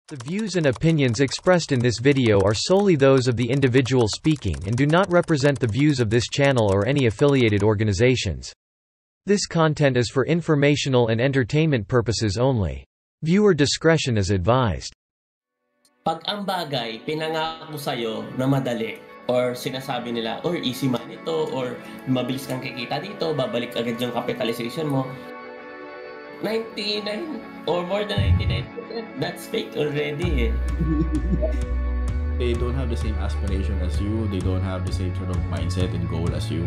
The views and opinions expressed in this video are solely those of the individual speaking and do not represent the views of this channel or any affiliated organizations. This content is for informational and entertainment purposes only. Viewer discretion is advised. Pag ang bagay pinangako sa'yo na madali or sinasabi nila, or easy man ito, or mabilis kang kikita dito, babalik agad yung capitalization mo, 99 or more than 99%, that's fake already eh. They don't have the same aspiration as you, they don't have the same sort of mindset and goal as you.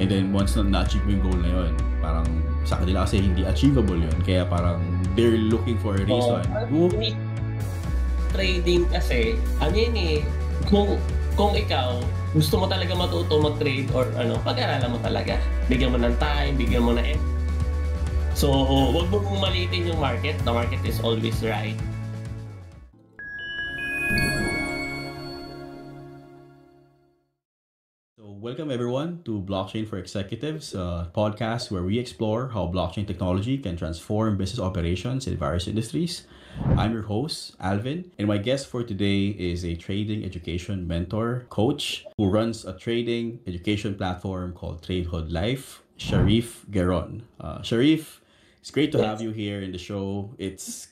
And then once na-achieve mo yung goal na yun, parang sa kanila kasi hindi achievable yun. Kaya parang they're looking for a reason. Trading kasi, ano yun eh, kung ikaw, gusto mo talaga matuto mag-trade or pag-aralan mo talaga. Bigyan mo ng time, bigyan mo na effort. So, wag mo mong maliitin yung market. The market is always right. Welcome everyone to Blockchain for Executives, a podcast where we explore how blockchain technology can transform business operations in various industries. I'm your host, Alvin, and my guest for today is a trading education mentor, coach, who runs a trading education platform called TradeHood Life, Sharif Geron. Sharif, it's great to have you here in the show. It's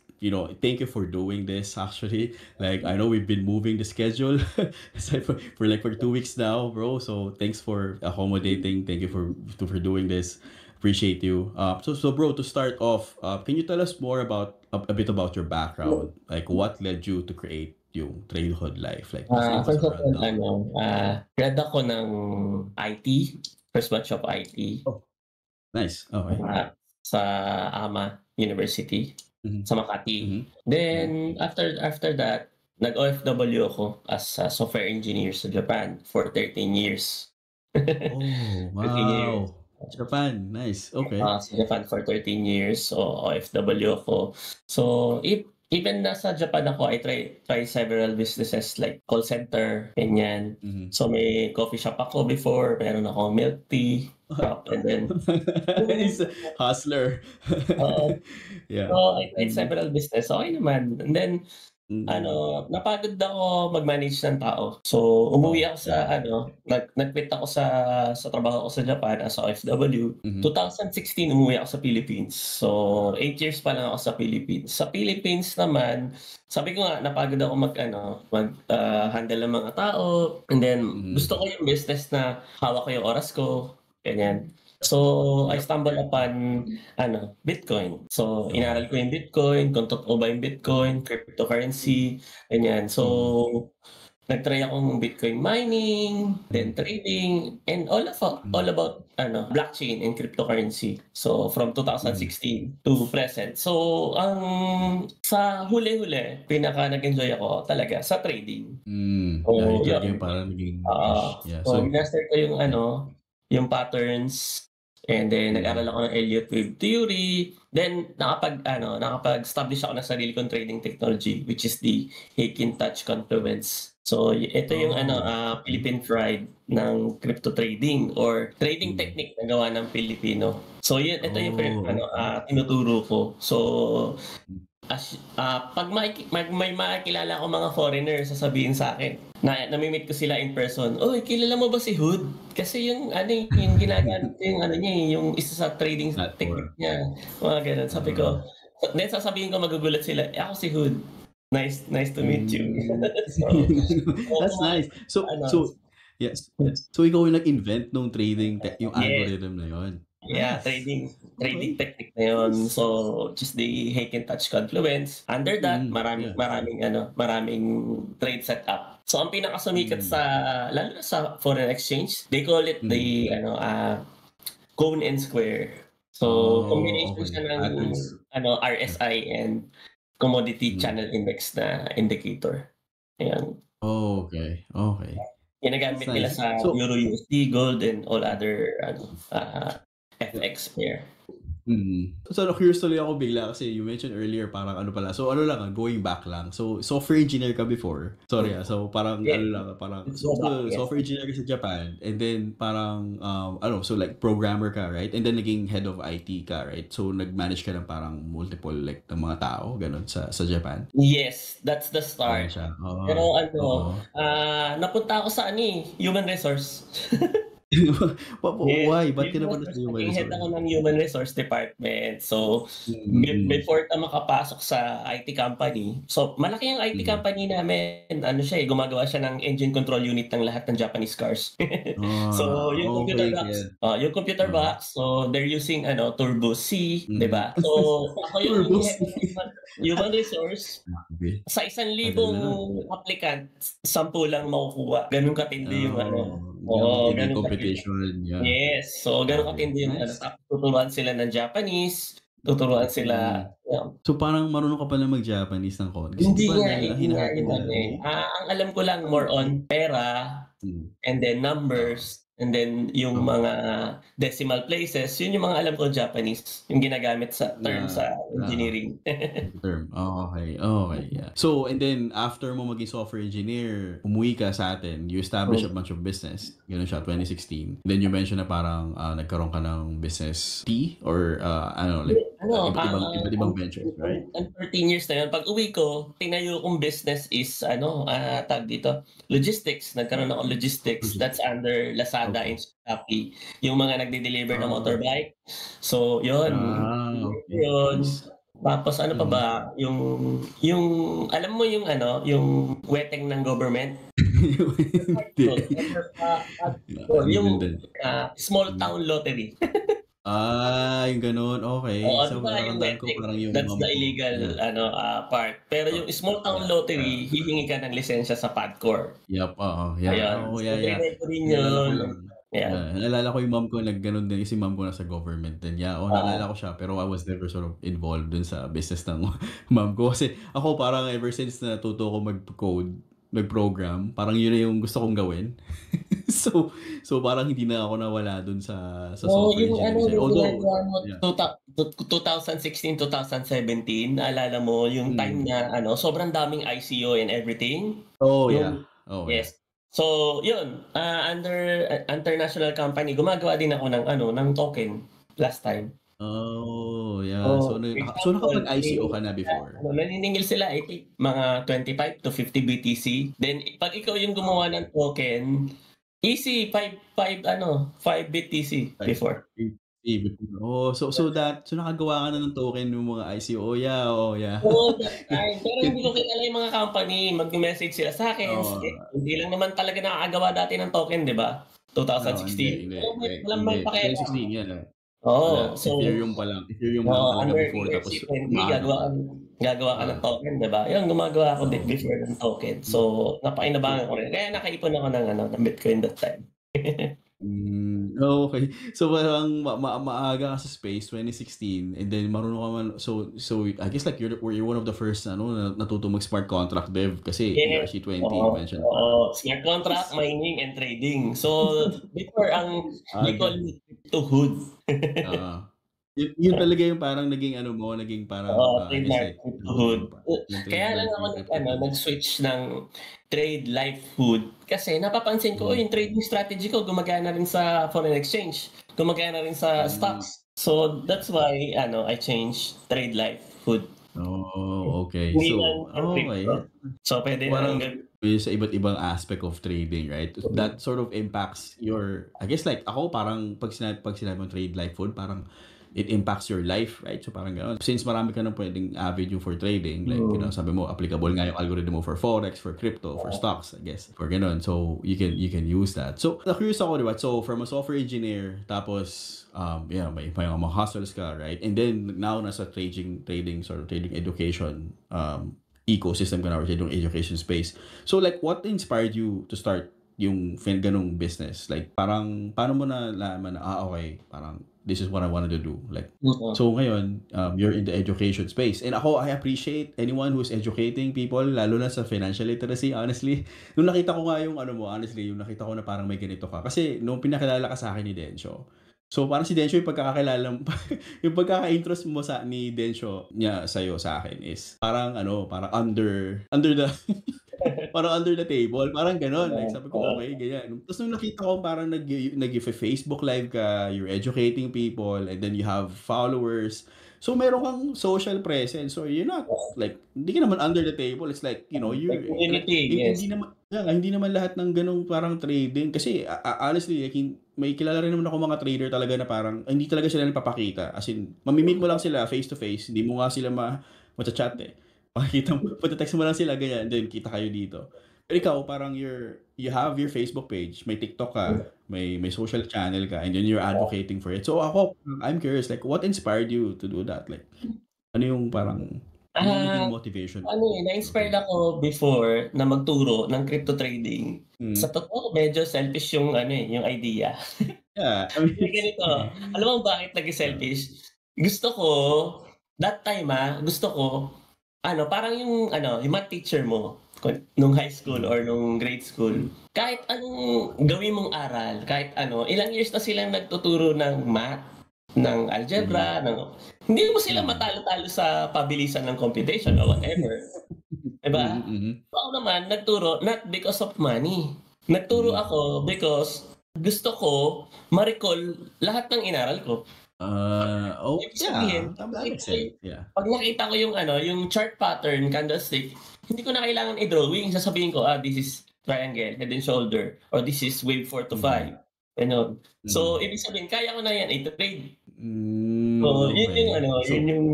thank you for doing this actually. Like, I know we've been moving the schedule for 2 weeks now, bro. So thanks for accommodating. Thank you for doing this. Appreciate you. So bro, to start off, can you tell us more about a bit about your background? Like, what led you to create yung TradeHood Life? Like, First of all, grad ako ng IT, first batch of IT. Oh, nice. Okay. Sa AMA University. Mm-hmm. Sa Makati. Mm-hmm. Then, after that, nag-OFW ako as a software engineer sa Japan for 13 years. Oh, wow. Years. Japan, nice. Okay. Sa Japan for 13 years. So, OFW ako. So, even nasa Japan ako, I try several businesses like call center, ganyan. Mm-hmm. So, may coffee shop ako before. Meron akong milk tea. And then he's a hustler. Yeah. So I tried several business. Okay naman. And then napagod ako mag-manage ng tao. So umuwi ako sa nag-quit ako sa trabaho ko sa Japan as a OFW. 2016 umuwi ako sa Philippines. So 8 years pa lang ako sa Philippines. Sa Philippines naman, sabi ko nga napagod ako mag-handle ng mga tao. And then gusto ko yung business na hawak ko yung oras ko. Ganyan. So, I stumbled upon Bitcoin. So, inaral ko yung Bitcoin, kung totoo ba yung Bitcoin, cryptocurrency, ganyan. So, nag-try akong Bitcoin mining, then trading, and all about blockchain and cryptocurrency. So, from 2016 to present. So, sa huli-huli, pinaka nag-enjoy ako talaga sa trading. So, yung parang naging so, master ko yung patterns, and then nag-aral ako ng Elliott wave theory. Then nakapag-establish ako ng sarili kong trading technology, which is the Heikin Touch Confluence. So ito yung Philippine pride ng crypto trading or trading technique na gawa ng Pilipino. So ito yung tinuturo ko. So pag may makikilala ako mga foreigner, sasabihin sa akin na namimit ko sila in person, "Oy, kilala mo ba si Hood?" Kasi yung yung ginagamit yung yung isa sa trading technique niya. Mga ganun. Sabi ko, then sasabihin ko, magugulat sila, "Ako si Hood. Nice to meet you." That's nice. So yes. So ikaw yung nag-invent ng trading yung algorithm na yun. Yeah, trading technique na yun. So, just the Heikin Touch Confluence. Under that, maraming trade setup. So, ang pinakasumikat lalo na sa foreign exchange, they call it the cone and square. So, combination siya ng RSI and commodity channel index na indicator. Ayan. Oh, okay. Ginagamit nila sa Euro USD, gold, and all other FX pair. So, curious tuloy ako bigla kasi you mentioned earlier parang ano pala. So, ano lang, going back lang. So, software engineer ka before. Sorry So, parang ano Yes, lang, parang let's go back. Yes. software engineer ka sa Japan and then parang so like programmer ka, right? And then naging head of IT ka, right? So, nag-manage ka ng parang multiple like ng mga tao, ganun sa Japan. Yes, that's the Ganun start. siya. Pero Oo. napunta ako sa human resource. Yes, Why? Ba't ka human napunta sa resource. human Naging head resource? ako ng human resource department. So, Mm. before ka makapasok sa IT company, so malaki yung IT Mm. company namin. Ano siya gumagawa siya ng engine control unit ng lahat ng Japanese cars. So, yung computer Okay. box, Kaya, yung computer box, so they're using Turbo C, 'di ba? So, ako yung Turbo head C. ng human resource. Grabe. Sa 1,000 Tagal na nun. applicant, 10 lang makukuha. Gano'n katindi yung Ganun oo, din yung gano'n katindi. competition. Yeah. Yes, so gano'n Grabe. katindi yung Nice. tapos tuturuan sila ng Japanese, tuturuan sila So, parang marunong ka pala mag-Japanese ng konti. Kasi di hindi ba nga, hindi nga hinahatid yun nila, hindi? ang alam ko lang more on pera, and then Oo. numbers, and then yung Oo. mga decimal places, yun yung mga alam ko Japanese, yung ginagamit sa term Na sa engineering. term. Okay. Yeah. So, and then, after mo maging software engineer, umuwi ka sa atin, you establish a bunch of business. Ganun siya, 2016. Then you mentioned na parang nagkaroon ka ng business T or like iba't ibang ventures, right? Ang 13 years na yun, pag uwi ko, tinayo kong business is tag dito, logistics. Nagkaroon ako logistics. That's under Lazada and Shopee. Yung mga nagde-deliver ng motorbike. So, yun. Okay. Yun. Nice. Tapos ano pa ba? Yung alam mo yung weteng ng government? Yung small town lottery. Yung ganun. Okay. So, Diba yung natatandaan ko weteng, parang yung that's mom the ko. illegal part. Pero yung small town lottery, hihingi ka ng lisensya sa PADCOR. Yup, oo. Ayan. So, Trinay ko rin Naalala ko yun. lang. Ayan. Naalala ko yung mom ko nagganon din kasi mom ko nasa government din. Naalala ko siya pero I was never sort of involved dun sa business ng mom ko kasi ako parang ever since na natuto ko mag-code, mag-program, parang yun na yung gusto kong gawin. so parang hindi na ako nawala dun sa software Yung engineering. yung Although, ginagawa mo yeah. 2016, 2017, naalala mo yung time na sobrang daming ICO and everything? Yes. So, yun, under international company, gumagawa din ako ng token last time. Yeah. So, For example, nakapag-ICO ka na before? naniningil sila, mga 25 to 50 BTC. Then, pag ikaw yung gumawa ng token, easy, 5 BTC before. So nakagawa ka na ng token ng mga ICO. Yeah. Oo, that time. Pero hindi ko kilala yung mga company. Mag-message sila sa akin. Hindi lang naman talaga nakakagawa dati ng token, di ba? 2016. Hindi. Walang bang pakialam. 2016 yan. Oo. So, Ethereum pa lang talaga under before tapos ERC-20, gagawa ka ng token, di ba? Yung gumagawa ako before ng token. So, napainabangan ko rin. Kaya nakaipon ako ng Bitcoin that time. Okay. So parang maaga ka sa space 2016 and then marunong ka man so I guess like you're one of the first na natuto mag smart contract dev kasi ERC-20 you mentioned. Smart contract, mining and trading. So before we call it cryptohood. Yun talaga yung parang naging parang trademark cryptohood. Kaya lang ako nag-switch ng trade life food kasi napapansin ko yung trading strategy ko gumagana rin sa foreign exchange, gumagana rin sa stocks. So that's why I changed trade life food. Okay. So pwede parang sa iba't ibang aspect of trading, right? That sort of impacts your, I guess like ako parang pag sinabi mong trade life food, parang it impacts your life, right? So parang gano'n. Since marami ka nang pwedeng avenue for trading, like, sabi mo, applicable nga yung algorithm mo for forex, for crypto, for stocks, I guess. For gano'n. So, you can use that. So, curious ako, diba? So, from a software engineer, tapos, may mga hustles ka, right? And then, now, nasa trading education, ecosystem ka na, or trading education space. So, like, what inspired you to start yung ganong business? Like, parang, paano mo na nalaman na, okay, parang, this is what I wanted to do. Like, so ngayon, you're in the education space. And ako, I appreciate anyone who's educating people, lalo na sa financial literacy, honestly. Nung nakita ko nga yung honestly, yung nakita ko na parang may ganito ka. Kasi, nung pinakilala ka sa akin ni Densyo, So parang si Densyo yung yung pagkaka-intros mo ni Densyo niya sa'yo sa akin is parang parang under the parang under the table, parang gano'n. Like sabi ko, okay, ganyan. Tapos nung nakita ko parang nag-Facebook live ka, you're educating people, and then you have followers. So meron kang social presence. So you're not like, hindi ka naman under the table. It's like, Like community, yes. Hindi naman lahat ng ganung parang trading. Kasi honestly, like, may kilala rin naman ako mga trader talaga na parang hindi talaga sila nagpapakita. As in, mamimit mo lang sila face to face. Hindi mo nga sila ma-chat eh. Pakikita mo, text mo lang sila ganyan, then kita kayo dito. Pero ikaw, parang you have your Facebook page, may TikTok ka, may social channel ka, and then you're advocating for it. So ako, I'm curious, like, what inspired you to do that? Like, ano yung parang, ano yung naging motivation? Na-inspired ako before na magturo ng crypto trading. Sa totoo, medyo selfish yung yung idea. Yeah, I mean, ganito. Alam mo bakit naging selfish? Gusto ko, that time gusto ko, parang yung math teacher mo nung high school or nung grade school, kahit anong gawin mong aral, kahit ilang years na silang nagtuturo ng math, ng algebra, hindi mo sila matalo-talo sa pabilisan ng computation or whatever. Diba? Ako naman, nagturo not because of money. Nagturo ako because gusto ko ma-recall lahat ng inaral ko. That makes sense. Yeah. Pag nakita ko yung chart pattern, candlestick, hindi ko na kailangan i-drawing. Sasabihin ko, this is triangle, head and shoulder, or this is wave 4 to 5. So, ibig sabihin, kaya ko na yan i-trade. So, yun yung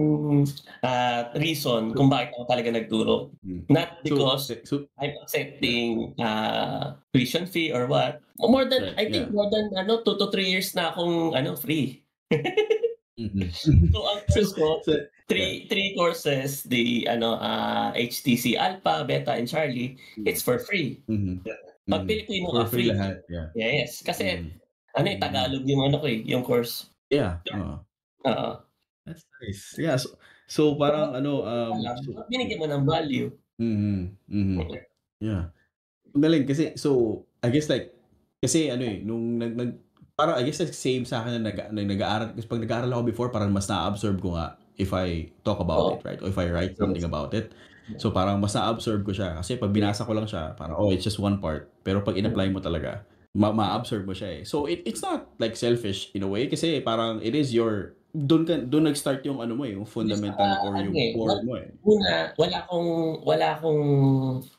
reason kung bakit ako talaga nagturo. Not because I'm accepting tuition fee or what. More than, I think more than 2 to 3 years na akong free. So ang course ko, three courses, the HTC Alpha, Beta, and Charlie, it's for free. Pag Pilipino ka, free. Lahat, yeah. Yes, kasi Tagalog yung yung course. Yeah. That's nice. Yeah, so parang binigyan mo ng value. Yeah. Galing kasi, so I guess like kasi nung parang I guess like same sa akin na nag-aaral, kasi pag nag-aaral ako before parang mas na-absorb ko nga if I talk about it, right? Or if I write something about it. So parang mas na-absorb ko siya kasi pag binasa ko lang siya, parang it's just one part. Pero pag in-apply mo talaga, ma-absorb mo siya eh. So it's not like selfish in a way kasi parang it is your doon nag-start yung yung fundamental or yung core mo eh. Una, wala akong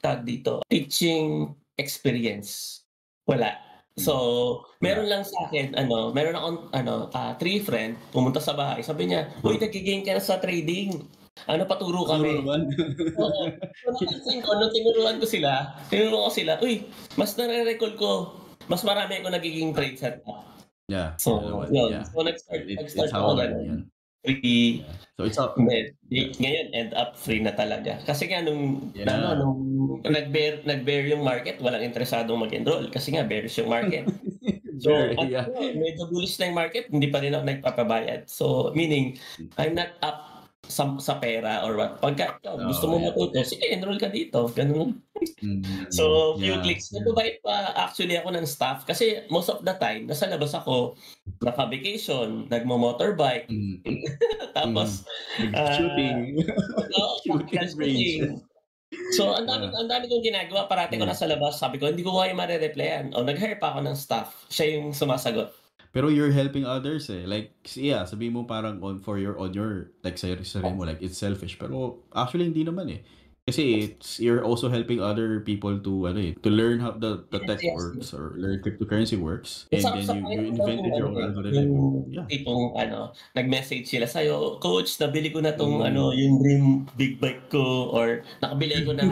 tag dito. Teaching experience. Wala. So, meron lang sa akin, meron akong 3 friend, pumunta sa bahay, sabi niya, uy, nag-gain ka na sa trading. Paturo kami. Oo. Napansin ko, nung tinuro ko sila, uy, mas nare-recall ko, mas marami ako nagiging trade setup. Yeah. So, yun. So, nag-start ako ganun. Free. Yeah. So, it's all... Ngayon, end up free na talaga. Kasi nga, nung nag-bear yung market, walang interesadong mag-enroll. Kasi nga, bearish yung market. So, medyo bullish na yung market, hindi pa rin ako nagpapabayad. So, meaning, I'm not up sa pera or what. Pagka gusto mo matuto, sige, enroll ka dito. Ganun. So, few clicks. Nag-provide pa actually ako ng staff kasi most of the time, nasa labas ako, naka-vacation, nagmo-motorbike. Tapos, shooting. Shooting. So, ang dami kong ginagawa. Parati ko nasa labas. Sabi ko, hindi ko kaya ma-replyan. Nag-hire pa ako ng staff. Siya yung sumasagot. Pero you're helping others eh. Like, sabihin mo parang on your like sarili mo, like it's selfish. Pero actually hindi naman eh. Kasi you're also helping other people to learn how the tech works or learn cryptocurrency works. And then you invented your own algorithm. Tipong nag-message sila sa'yo, coach, nabili ko na tong yung dream big bike ko or nakabili ko na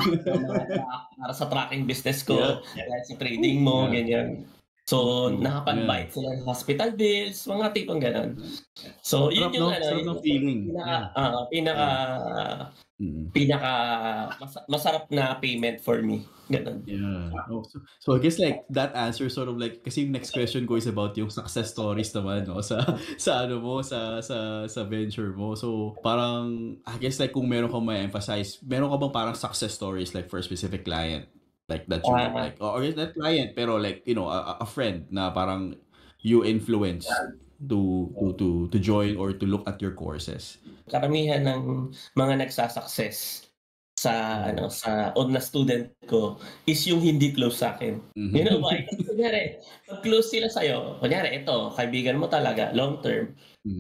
para sa tracking business ko, sa trading mo, ganyan. So, nakapag-bite sila ng hospital bills, mga tipong gano'n. So, yun yung feeling. Pinaka masarap na payment for me. Gano'n. Yeah. So, I guess like that answer sort of like, kasi yung next question ko is about yung success stories naman, no? Sa venture mo. So, parang, I guess like kung meron kang ma-emphasize, meron ka bang parang success stories like for a specific client? Like that you like, or not client, pero like, a friend na parang you influence to join or to look at your courses? Karamihan ng mga nagsasucess sa na student ko is yung hindi close sa akin. You know why? Kasi kunyari, pag close sila sa'yo, kunyari ito, kaibigan mo talaga, long term.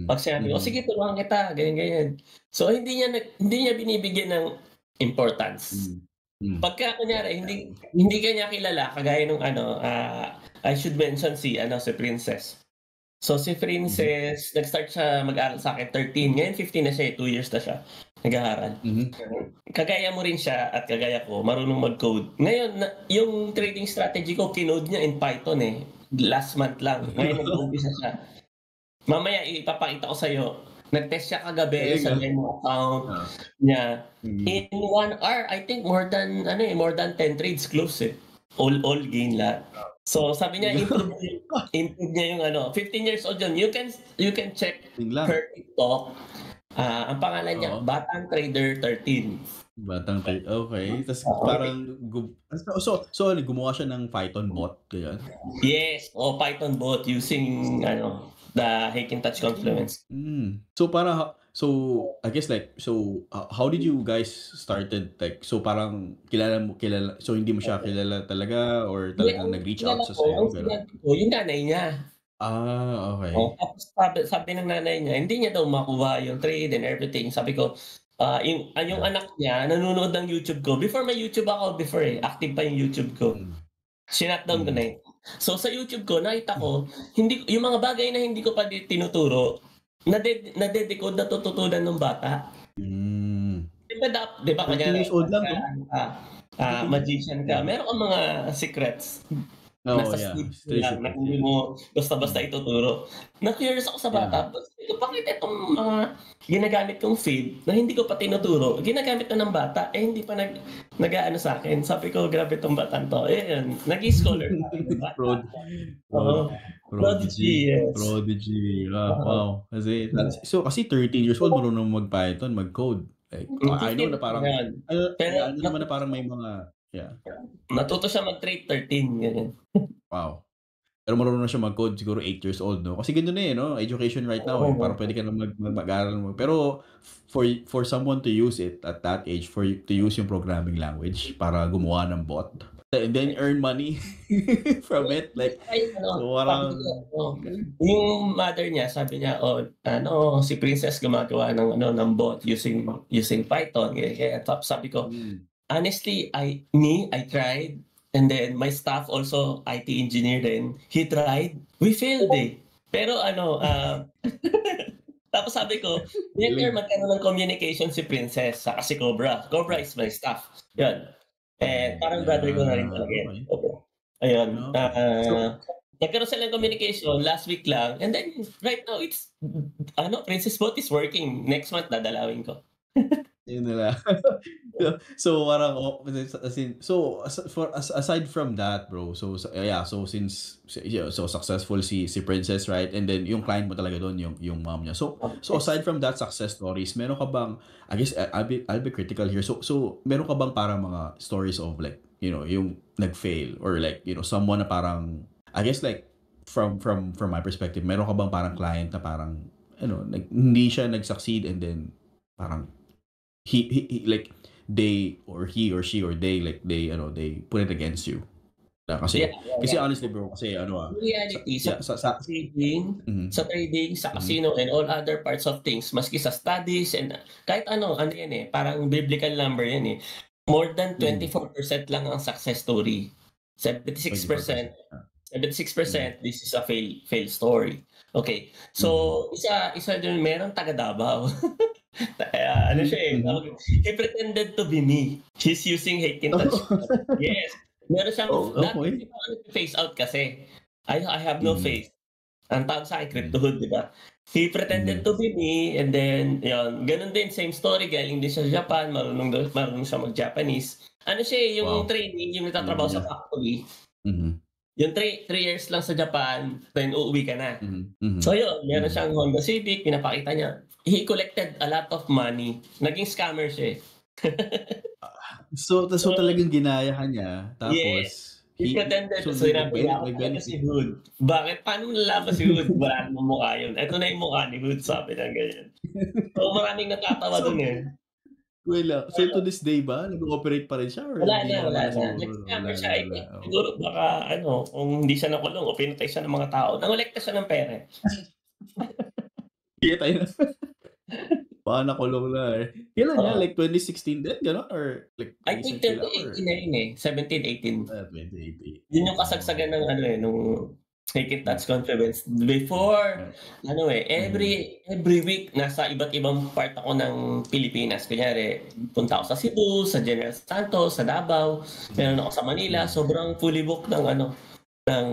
Pag sinabi ko, sige, tulungan kita, ganyan. So, hindi niya binibigyan ng importance. Pagka, kunyari, hindi ka niya kilala, kagaya nung I should mention si Princess. So, si Princess, nag-start siya mag-aral sa akin 13. Ngayon, 15 na siya, 2 years na siya nag-aaral. Kagaya mo rin siya at kagaya ko, marunong mag-code. Ngayon, yung trading strategy ko, kinode niya in Python last month lang. Ngayon, nag-umpisa siya. Mamaya, ipapakita ko sa'yo. Nag-test siya kagabi sa demo account niya. In 1 hour, I think more than 10 trades close All gain lahat. So, sabi niya, improve niya yung 15 years old yun. You can check her TikTok. Ang pangalan niya, Batang Trader 13. Batang Trader, okay. Tapos parang, gumawa siya ng Python bot, kaya? Yes, Python bot using, the Hackintosh Confluence. So, I guess how did you guys started? Like, so parang kilala, so hindi mo siya kilala talaga or talagang nag-reach out sa sa'yo? Yung nanay niya. Okay. Tapos sabi ng nanay niya, hindi niya daw makuha yung trade and everything. Sabi ko, yung anak niya, nanonood ng YouTube ko. Before may YouTube ako, active pa yung YouTube ko. Sinutdown ko na So sa YouTube ko, nakita ko, yung mga bagay na hindi ko pa tinuturo, na-decode na tututunan ng bata. Diba, 13 years old lang, magician ka. Meron kang mga secrets. Nasa sleep lang, na hindi mo basta-basta ituturo. Na-curious ako sa bata. Bakit itong mga ginagamit kong feed na hindi ko pa tinuturo, ginagamit na ng bata, hindi pa nag-aano sa akin. Sabi ko, grabe itong batang to. Nag-i-scholar na. Prodigy, yes. Prodigy. Wow. Kasi 13 years old, marunong mag-Python, mag-code. Like, I know na parang, naman na parang may mga, natuto siya mag-trade 13, ganyan. Wow. Pero marunong na siya mag-code siguro 8 years old, no? Kasi ganun no? Education right now, parang pwede ka na mag-aral mo. Pero for someone to use it at that age, to use yung programming language para gumawa ng bot, and then earn money from it, like, so parang, yung mother niya, sabi niya, si Princess gumagawa ng bot using Python. Kaya sabi ko, honestly, I tried, and then my staff also, IT engineer din, he tried. We failed Pero tapos sabi ko, later magkaroon ng communication si Princess, saka si Cobra. Cobra is my staff. Yan. Parang brother ko na rin talaga. Okay. Ayun. Nagkaroon sila ng communication last week lang, and then right now, it's, Princess Bot is working. Next month, dadalawin ko. Yun nila. So parang aside from that, bro, so since successful si Princess, right, and then yung client mo talaga doon yung mom niya, so aside from that success stories, meron ka bang, I guess I'll be critical here, so meron ka bang parang mga stories of like, yung nag-fail, or like, someone na parang, I guess like from my perspective, meron ka bang parang client na parang hindi siya nag-succeed, and then parang he like they or he or she or they like they put it against you. Kasi honestly, bro, kasi reality sa trading, sa casino and all other parts of things, maski sa studies and kahit yan parang biblical number yan more than 24% lang ang success story. 76% this is a fail story. Okay. So isa din, meron taga Davao. He pretended to be me. He's using Hackintosh. Yes. Meron siyang hindi pa face out kasi. I have no face. Ang tawag sa akin, Cryptohood, di ba? He pretended to be me, and then, ganun din, same story, galing din siya sa Japan, marunong siya mag-Japanese. Yung training, yung nagtatrabaho sa factory, yung 3 years lang sa Japan, then uuwi ka na. So yun, meron siyang Honda Civic, pinapakita niya. He collected a lot of money. Naging scammer siya So talagang ginaya ka niya, tapos Yung pretender, so sinabi niya, ako talaga si Hood. Bakit? Paano nalaman si Hood? Wala namang mukha yun. Ito na yung mukha ni Hood, sabi na ganyan. So maraming natatawa dun eh. Wala. So to this day ba, nag-ooperate pa rin siya? Or Wala hindi na, wala naman na. siguro? Nag-scammer siya. I think, siguro baka kung hindi siya nakulong o pinatay siya ng mga tao, nangolekta siya ng pera. Kaya tayo na. Baka nakulong na eh. Kailan niya? Like 2016 din? Gano'n? Or like I think 2018 na yun eh. 17, 18. 2018. Yun yung kasagsagan ng nung Take It Touch Conference. Before, every week, nasa iba't ibang part ako ng Pilipinas. Kunyari, punta ako sa Cebu, sa General Santos, sa Davao, meron ako sa Manila. Sobrang fully booked ng ng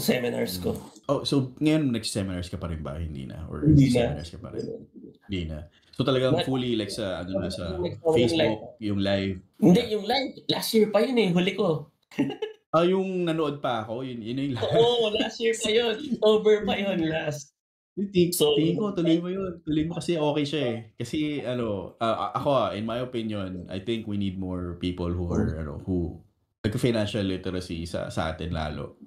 seminars ko. Oh, so ngayon nag-seminars ka pa rin ba? Hindi na? Or Hindi seminars ka pa rin? Hindi na. So talagang fully like sa sa Facebook, yung live. Hindi, yung live. Last year pa yun eh, huli ko. Yung nanood pa ako, yun yung live. Oo, last year pa yun. Over pa yun last. Tingin ko, tuloy mo yun. Tuloy mo kasi okay siya eh. Kasi ako in my opinion, I think we need more people who are, who financial literacy sa atin lalo.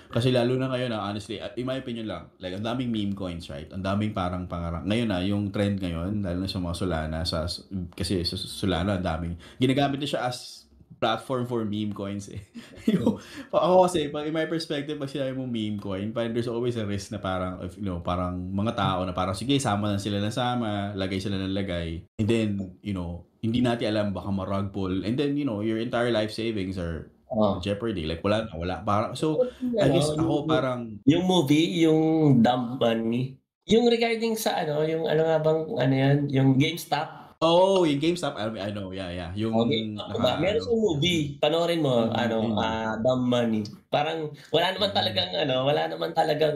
Kasi lalo na ngayon, honestly, in my opinion lang, like ang daming meme coins, right? Ang daming parang pangarang. Ngayon yung trend ngayon, lalo na sa mga Solana, kasi sa Solana, ang daming, ginagamit na siya as platform for meme coins eh. Ako kasi, in my perspective, pag sinabi mo meme coin, parang there's always a risk na parang, parang mga tao na parang, sige, sama na sila ng sama, lagay sila ng lagay, and then, hindi natin alam, baka marug pull, and then, your entire life savings are jeopardy. Like, wala. Parang, so, I guess ako parang... Yung movie, yung Dumb Money, yung regarding sa yung nga bang, yan, yung GameStop. Oh, yung GameStop, I know, yeah. Yung meron siyang movie, panoorin mo, Dumb Money. Parang wala naman talagang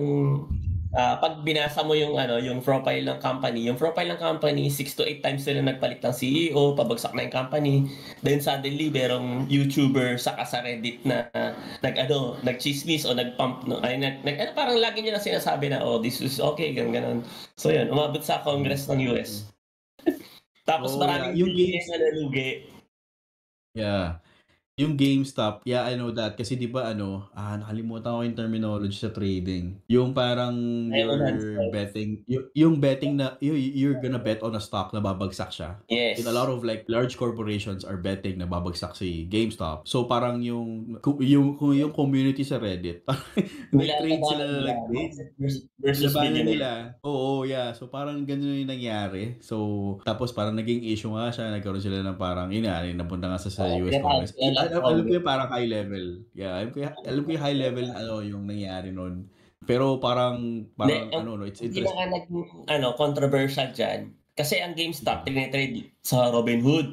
pag binasa mo yung profile ng company, 6 to 8 times sila nagpalit ng CEO, pabagsak na yung company. Then suddenly merong YouTuber saka sa Reddit na nagchismis o nagpump parang lagi niya na sinasabi na this is okay, ganun. So yun, umabot sa Congress ng US. Tapos maraming yung games na nalugi. Yeah. Yung GameStop, yeah, I know that. Kasi di ba nakalimutan ko yung terminology sa trading. Yung parang you're betting, yung betting na you're gonna bet on a stock na babagsak siya. Yes. And a lot of like large corporations are betting na babagsak si GameStop. So parang yung community sa Reddit, nag-trade sila versus nila. Oo, yeah. So parang ganun yung nangyari. So tapos parang naging issue nga siya, nagkaroon sila ng parang napunta nga sa US Congress. Alam ko yung parang high level. Yeah, alam ko yung high level yung nangyari noon. Pero parang it's interesting. Hindi na naging controversial dyan. Kasi ang GameStop tinitrade sa Robinhood.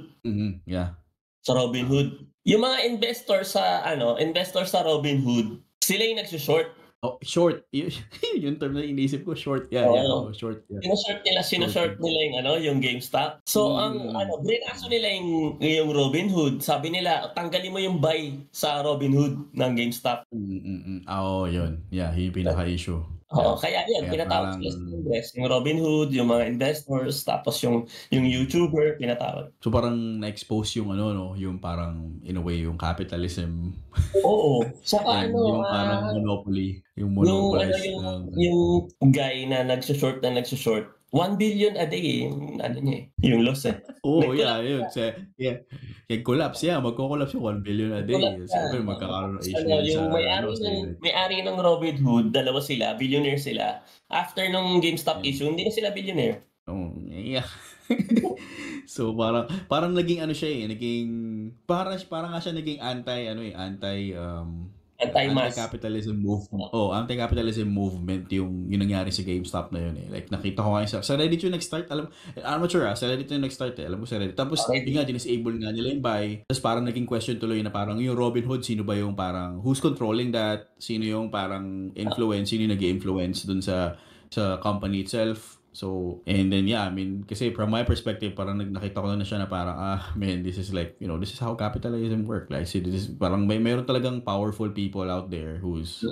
Yeah. Sa Robinhood. Yung mga investor sa Robinhood, sila yung nagsushort. Oh, short. Yung term na inisip ko, short. Yeah, short. Yeah. Sinashort nila yung GameStop. So, brinaso nila yung Robinhood. Sabi nila, tanggalin mo yung buy sa Robinhood ng GameStop. Oo, yun. Yeah, yung pinaka-issue. Oo, kaya yun, pinatawag sila sa Congress. Yung Robinhood, yung mga investors, tapos yung YouTuber, pinatawag. So parang na-expose yung yung parang, in a way, yung capitalism. Oo. Saka yung parang monopoly. Yung monopolize. Yung guy na nagsushort, 1 billion a day yung loss eh. Oo, yun. Collapse, magko-collapse yung 1 billion a day. Siyempre, magkakaroon ng issue yung may-ari ng Robinhood, dalawa sila, billionaire sila. After nung GameStop issue, hindi na sila billionaire. Oh, yeah. So parang naging siya parang nga siya naging anti-capitalism movement. Anti-capitalism movement yung nangyari sa GameStop na yun eh. Like nakita ko nga sa Reddit yung nag-start, I'm not sure sa Reddit yung nag-start eh. Alam ko sa Reddit. Tapos yung nga disable nga nila yung buy. Tapos parang naging question tuloy na parang yung Robinhood, sino ba yung parang who's controlling that? Sino yung parang influence, sino yung nag-influence dun sa company itself? So, and then I mean, kasi from my perspective, parang nakita ko na siya na parang, man, this is like, this is how capitalism works. Like, see, this is, parang meron talagang powerful people out there who's,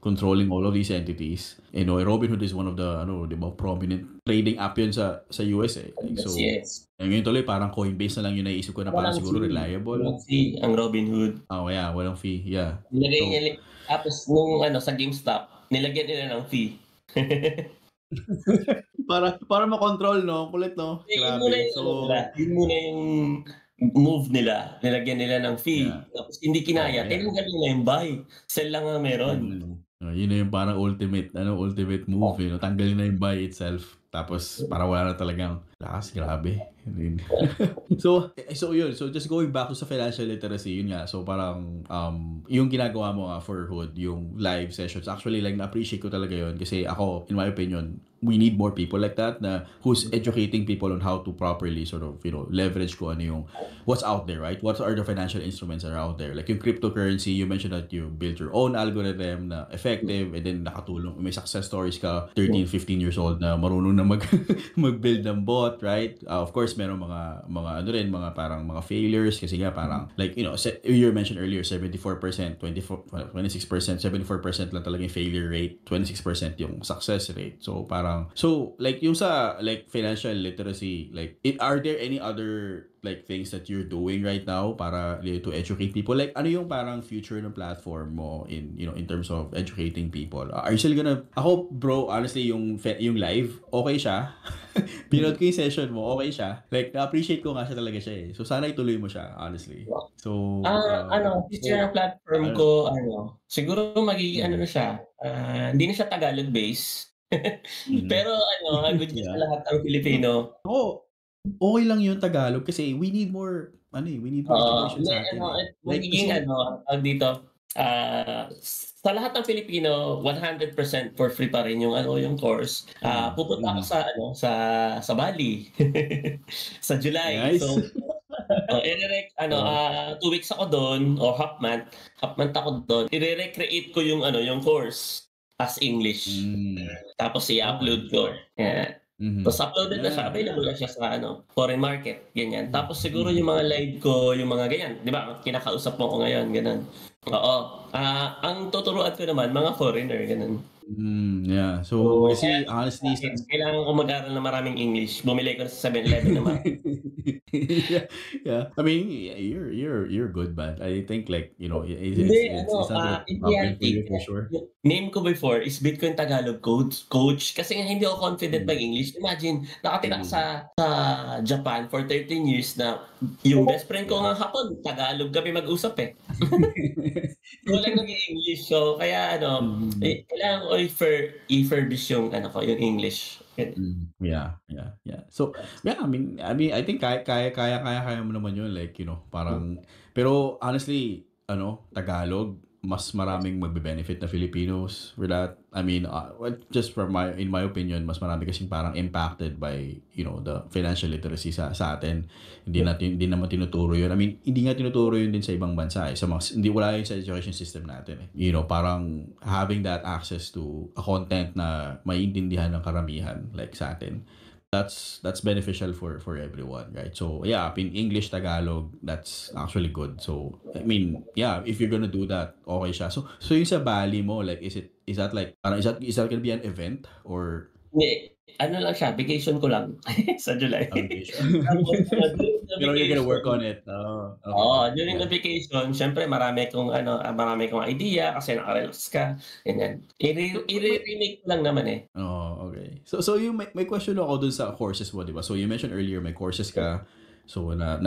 controlling all of these entities. Robinhood is one of the di ba, prominent trading app yun sa US eh. Like, so Yes. ngayon tuloy parang Coinbase na lang yung naisip ko na parang siguro reliable. Walang fee ang Robinhood. Oh yeah, walang fee. Yeah. Nilagay niya tapos nung sa GameStop, nilagyan nila ng fee. para makontrol, no? Kulit, no? Grabe. Yun muna yung move nila. Nilagyan nila ng fee. Yeah. Tapos hindi kinaya. Tinanggal nila yung buy. Sell lang ang meron. Yun na yung parang ultimate move. Tanggalin na yung buy itself. Tapos para wala na talagang lakas. Grabe. so yun. So just going back to sa financial literacy, yun nga. So parang yung ginagawa mo for Hood, yung live sessions, actually like na-appreciate ko talaga yun. Kasi ako, in my opinion, we need more people like that na who's educating people on how to properly sort of, leverage ko ano yung what's out there, right? What are the financial instruments that are out there? Like yung cryptocurrency, you mentioned that you built your own algorithm na effective and then nakatulong. May success stories ka, 13, 15 years old na marunong na mag-build ng bot, right? Of course, meron mga parang mga failures kasi nga parang like, you mentioned earlier 74%, 26%, 74% lang talaga yung failure rate, 26% yung success rate. So parang like yung sa like financial literacy, like are there any other like things that you're doing right now para to educate people? Like ano yung parang future ng platform mo in terms of educating people? Are you still gonna ako bro, honestly yung live okay siya. Pinod ko yung session mo, okay siya. Like na-appreciate ko nga siya talaga siya eh. So sana ituloy mo siya, honestly. So future ng platform ko siguro magiging na siya. Hindi na siya Tagalog based. Pero good sa lahat ng Pilipino. Okay lang yung Tagalog kasi we need more education sa atin. Magiging dito, sa lahat ng Pilipino, 100% for free pa rin yung course. Pupunta ako sa Bali sa July. Nice. So 2 weeks ako doon or half month ako doon. I-recreate ko yung course as English. Tapos i-upload ko. Yeah. Tapos uploaded na siya, available na siya sa foreign market, ganyan. Tapos siguro yung mga live ko, yung mga ganyan, di ba? Kinakausap mo ko ngayon, ganun. Oo. Ang tuturuan ko naman, mga foreigner, ganun. Yeah. So kasi honestly, kailangan ko mag-aral na maraming English. Bumili ko sa 7-Eleven naman. yeah. I mean, you're good, but I think like it's not a problem for you for sure. Name ko before is Bitcoin Tagalog coach kasi hindi ako confident mag-English. Imagine, nakatira sa Japan for 13 years na yung best friend ko nga hapon, Tagalog kami mag-usap eh. Walang nag-English. So, kaya kailangan ko i-furbish yung yung English. Yeah. So, yeah, I mean, I think kaya mo naman yun, like, parang, pero honestly, Tagalog, mas maraming magbe-benefit na Filipinos for that. I mean, just in my opinion, mas marami kasing parang impacted by, the financial literacy sa atin. Hindi naman tinuturo yun. I mean, hindi nga tinuturo yun din sa ibang bansa eh. Hindi wala yun sa education system natin eh. Parang having that access to a content na maiintindihan ng karamihan like sa atin. That's beneficial for everyone, right? So yeah, in English, Tagalog, that's actually good. So I mean, yeah, if you're gonna do that, okay siya. So yung sa Bali mo, like, is that like, is that gonna be an event or? Hindi, lang siya, vacation ko lang sa July. Pero you're gonna work on it. During the vacation, syempre marami kong idea kasi naka-relax ka. Ganyan. I-remake lang naman eh. Okay. So yung may question ako dun sa courses mo, di ba? So you mentioned earlier may courses ka. So na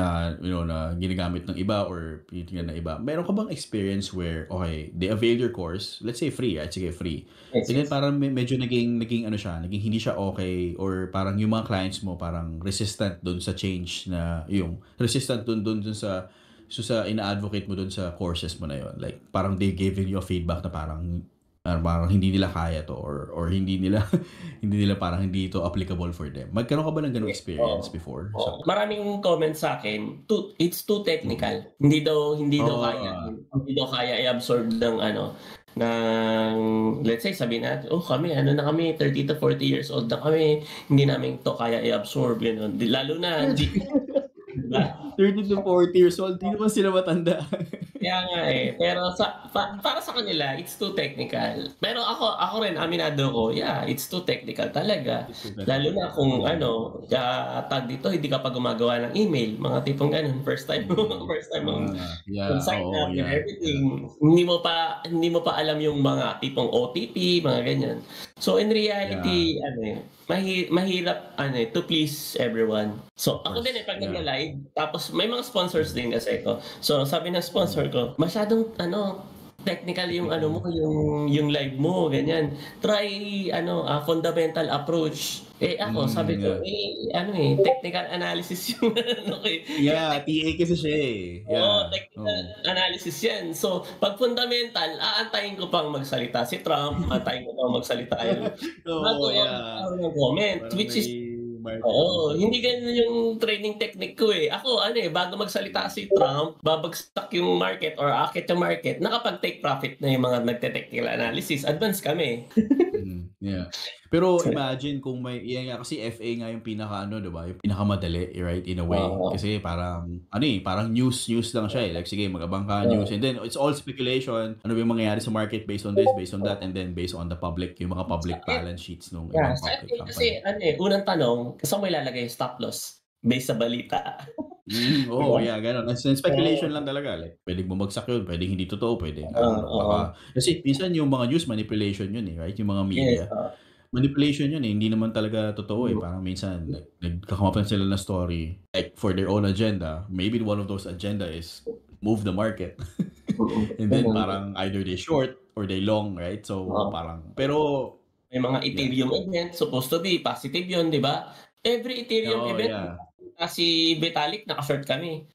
ginagamit ng iba or tinitingnan ng iba. Meron ka bang experience where they avail your course, let's say free, right? Sige, free. Yes, And then parang medyo naging hindi siya okay, or parang yung mga clients mo parang resistant dun sa change na resistant dun sa ina-advocate mo dun sa courses mo na yon. Like parang they giving you a feedback na parang hindi nila kaya to or hindi nila parang hindi ito applicable for them. Magkaroon ka ba ng ganung experience before? So, maraming comments sa akin, it's too technical. Hindi daw kaya i-absorb ng let's say sabihin natin, kami na kami 30 to 40 years old na kami, hindi namin to kaya i-absorb lalo na 30 to 40 years old, hindi naman sila matanda. Kaya nga eh. Pero para sa kanila, it's too technical. Pero ako rin, aminado ko, yeah, it's too technical talaga. It's too Lalo technical. na kung tag dito, hindi ka pa gumagawa ng email, mga tipong ganun, first time mong sign Oo, up and yeah. everything. Hindi mo pa alam yung mga tipong OTP, mga ganyan. So in reality, mahirap to please everyone. So Of ako course, din pag yeah. nagla-live, tapos may mga sponsors din kasi ko. So sabi ng sponsor ko, masyadong technical yung mo, yung live mo, ganyan. Try fundamental approach. Ako sabi ko, Yeah. technical analysis yung ko eh. Yeah, TA kasi siya eh. Oo, Yeah. technical analysis yan. So, pag fundamental, aantayin ko pang magsalita si Trump, aantayin ko pang magsalita yung bago Oo, ako yeah. ng comment, Parang which is, may market oo, research. hindi ganun yung training technique ko eh. Ako, bago magsalita si Trump, babagsak yung market or akit yung market, nakapag-take profit na yung mga nagte-technical analysis. Advance kami. Yeah. Pero imagine kung yan nga kasi FA nga yung pinaka 'di ba? Yung pinakamadali, right? In a way. Oo. Kasi parang parang news lang siya eh. Like sige, mag-abang ka news and then it's all speculation. Ano ba yung mangyayari sa market based on this, based on that, and then based on the public, yung mga public balance sheets ng Yeah, ibang sa public FA kasi company. unang tanong, saan mo ilalagay yung stop loss based sa balita? Di ba? Yeah, gano'n. As in speculation lang talaga. Like, pwedeng bumagsak yun, pwedeng hindi totoo, pwedeng, I don't know, Oo. baka, kasi minsan yung mga news manipulation yun eh, right? Yung mga Yes, media. Manipulation yun eh, hindi naman talaga totoo eh. Parang minsan, nagkakama pa sila ng story, like, for their own agenda. Maybe one of those agenda is move the market. And then parang either they short or they long, right? So, parang, pero, may mga Ethereum event, supposed to be positive yun, di ba? Every Ethereum event, yeah. si Vitalik, naka-short kami.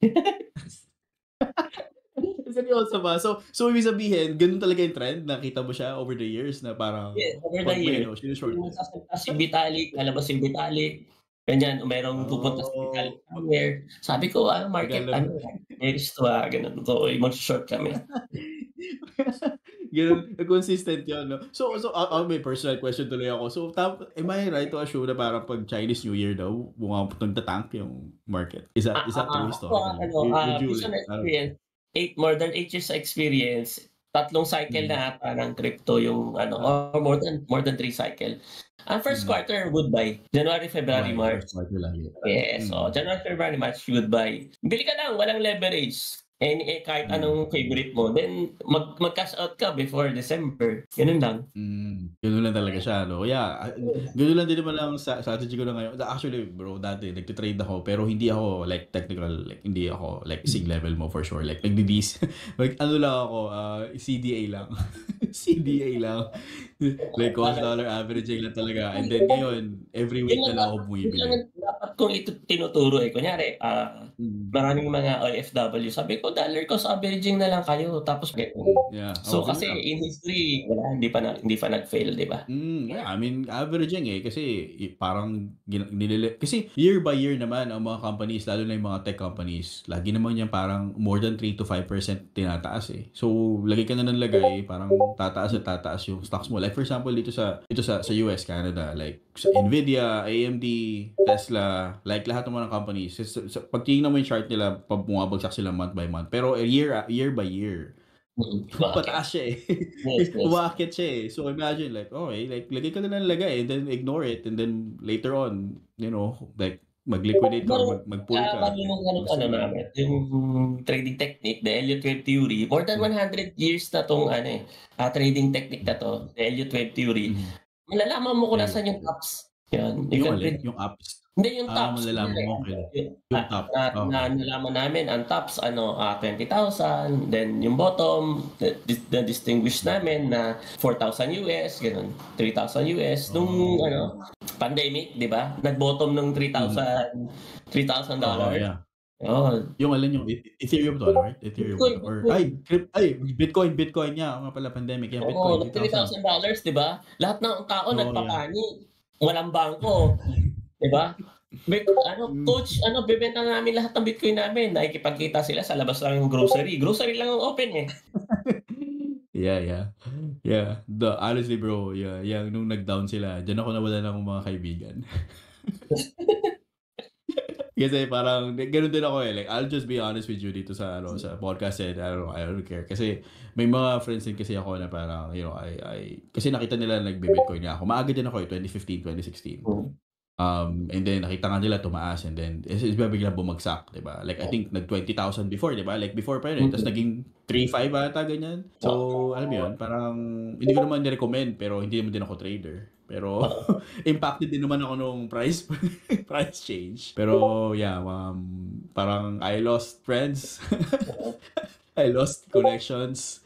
Seryoso ba? So ibig sabihin, ganun talaga yung trend? Nakita mo siya over the years na parang Yes, over the pag may years. sinishort Yung mo? magsasalita si Vitalik, lalabas si Vitalik, ganyan, merong pupunta si Vitalik somewhere. Sabi ko, market, Magkano? bearish to ganun. So, mag-short kami. Ganun, consistent yun, no? So, may personal question tuloy ako. So, am I right to assume na parang pag Chinese New Year daw, nagtatank yung market? Is that true historically? Would you Based on like, experience, more than 8 years experience, 3 cycle na ata ng crypto yung or more than 3 cycle. Ang first quarter, good buy. January, February, March. First quarter lagi. Yes, January, February, March, good buy. Bili ka lang, walang leverage. Kahit anong favorite mo, then mag-cash out ka before December. Ganun lang. Ganun lang talaga siya, no? Yeah, ganun lang din naman lang sa strategy ko na ngayon. Actually, bro, dati nagtitrade ako, pero hindi ako like technical, like hindi ako like sig level mo for sure. Like nagdi-dis. Like ano lang ako, CDA lang. CDA lang. Like cost dollar averaging lang talaga. And then ngayon, every week na lang ako bumibili. Yun lang dapat kong tinuturo eh. Kunyari, maraming mga OFW. Sabi ko, dollar cost averaging na lang kayo. Tapos, Yeah. so kasi in history, wala, hindi pa nag-fail, di ba? Yeah, I mean, averaging eh. Kasi parang, kasi year by year naman ang mga companies, lalo na yung mga tech companies, lagi naman yan parang more than 3 to 5% tinataas eh. So, lagi ka na ng lagay, parang tataas at tataas yung stocks mo. Like for example, dito sa US, Canada, like sa Nvidia, AMD, Tesla, like lahat ng mga companies, pag tingnan mo yung chart nila, bumabagsak sila month by month. Pero year by year, pataas siya eh. Yes. Umaakit siya eh. So imagine like, okay, like lagay ka na lang lagay and then ignore it and then later on, like mag-liquidate ka or mag-pull ka. Namin, yung trading technique, the Elliott Wave Theory, more than 100 years na tong trading technique na to, the Elliott Wave Theory. Malalaman mo kung nasaan yung tops. Yan. Yung apps. Hindi yung tops. Malalaman mo yung top. Nalaman namin ang tops 20,000, then yung bottom na distinguish namin na 4,000 US, ganun, 3,000 US nung pandemic, 'di ba? Nag-bottom ng $3,000. Yeah. Oh. Yung alin yung Ethereum to, right? Ethereum or Bitcoin niya, nga pala pandemic yan, Bitcoin $3,000, 'di ba? Lahat ng tao nagpapanik. Walang bangko. Diba? Coach, bebenta namin lahat ng Bitcoin namin. Nakikipagkita sila sa labas lang ng grocery. Grocery lang ang open eh. Yeah. Honestly, bro, yeah, nung nag-down sila, diyan ako nawala ng mga kaibigan. Kasi parang ganoon din ako eh. Like, I'll just be honest with you dito sa sa podcast and I don't care. Kasi may mga friends din kasi ako na parang, you know, I kasi nakita nila nagbe-Bitcoin nga ako. Maaga din ako 2015, 2016. And then nakita nga nila tumaas and then bigla bumagsak, 'di ba? Like I think nag 20,000 before, 'di ba? Like before pa yun tapos naging 3.5 ata ganyan. So, alam mo 'yun, parang hindi ko naman ni-recommend pero hindi naman din ako trader. Pero impacted din naman ako nung price change. Pero yeah, parang I lost friends. I lost connections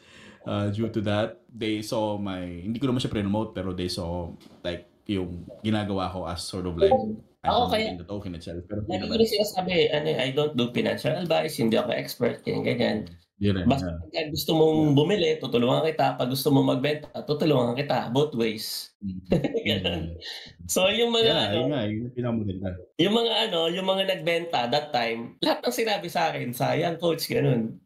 due to that. They saw hindi ko naman siya pre-promote pero they saw like yung ginagawa ko as sort of like Ako kaya the token itself. Pero lagi ko rin sinasabi, I don't do financial advice, hindi ako expert, ganyan. Basta pag gusto mong bumili, tutulungan kita. Pag gusto mong magbenta, tutulungan kita. Both ways. Ganun. So, yung mga yung pinamaganda. Yung mga nagbenta that time, lahat ng sinabi sa akin, sayang coach, ganun.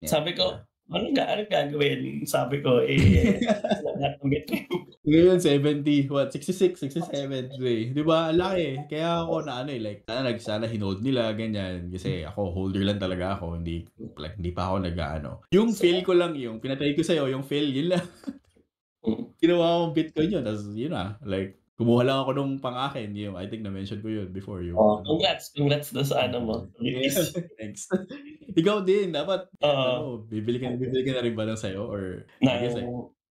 Sabi ko, ano gagawin? Sabi ko, lahat ng Bitcoin. Ngayon, 70, 66, 67, di ba? Laki. Kaya ako na like, sana hinold nila, ganyan. Kasi ako, holder lang talaga ako. Hindi pa ako Yung fill ko lang yung, pinatay ko sa'yo, yung fill, yun lang. Ginawa akong Bitcoin yun. Tapos, yun like, kumuha lang ako nung pang-akin. I think na-mention ko yun before. Congrats doon sa mo. Yes, thanks. Ikaw din, dapat, bibili ka na rin ba ng sa'yo? Or, I guess,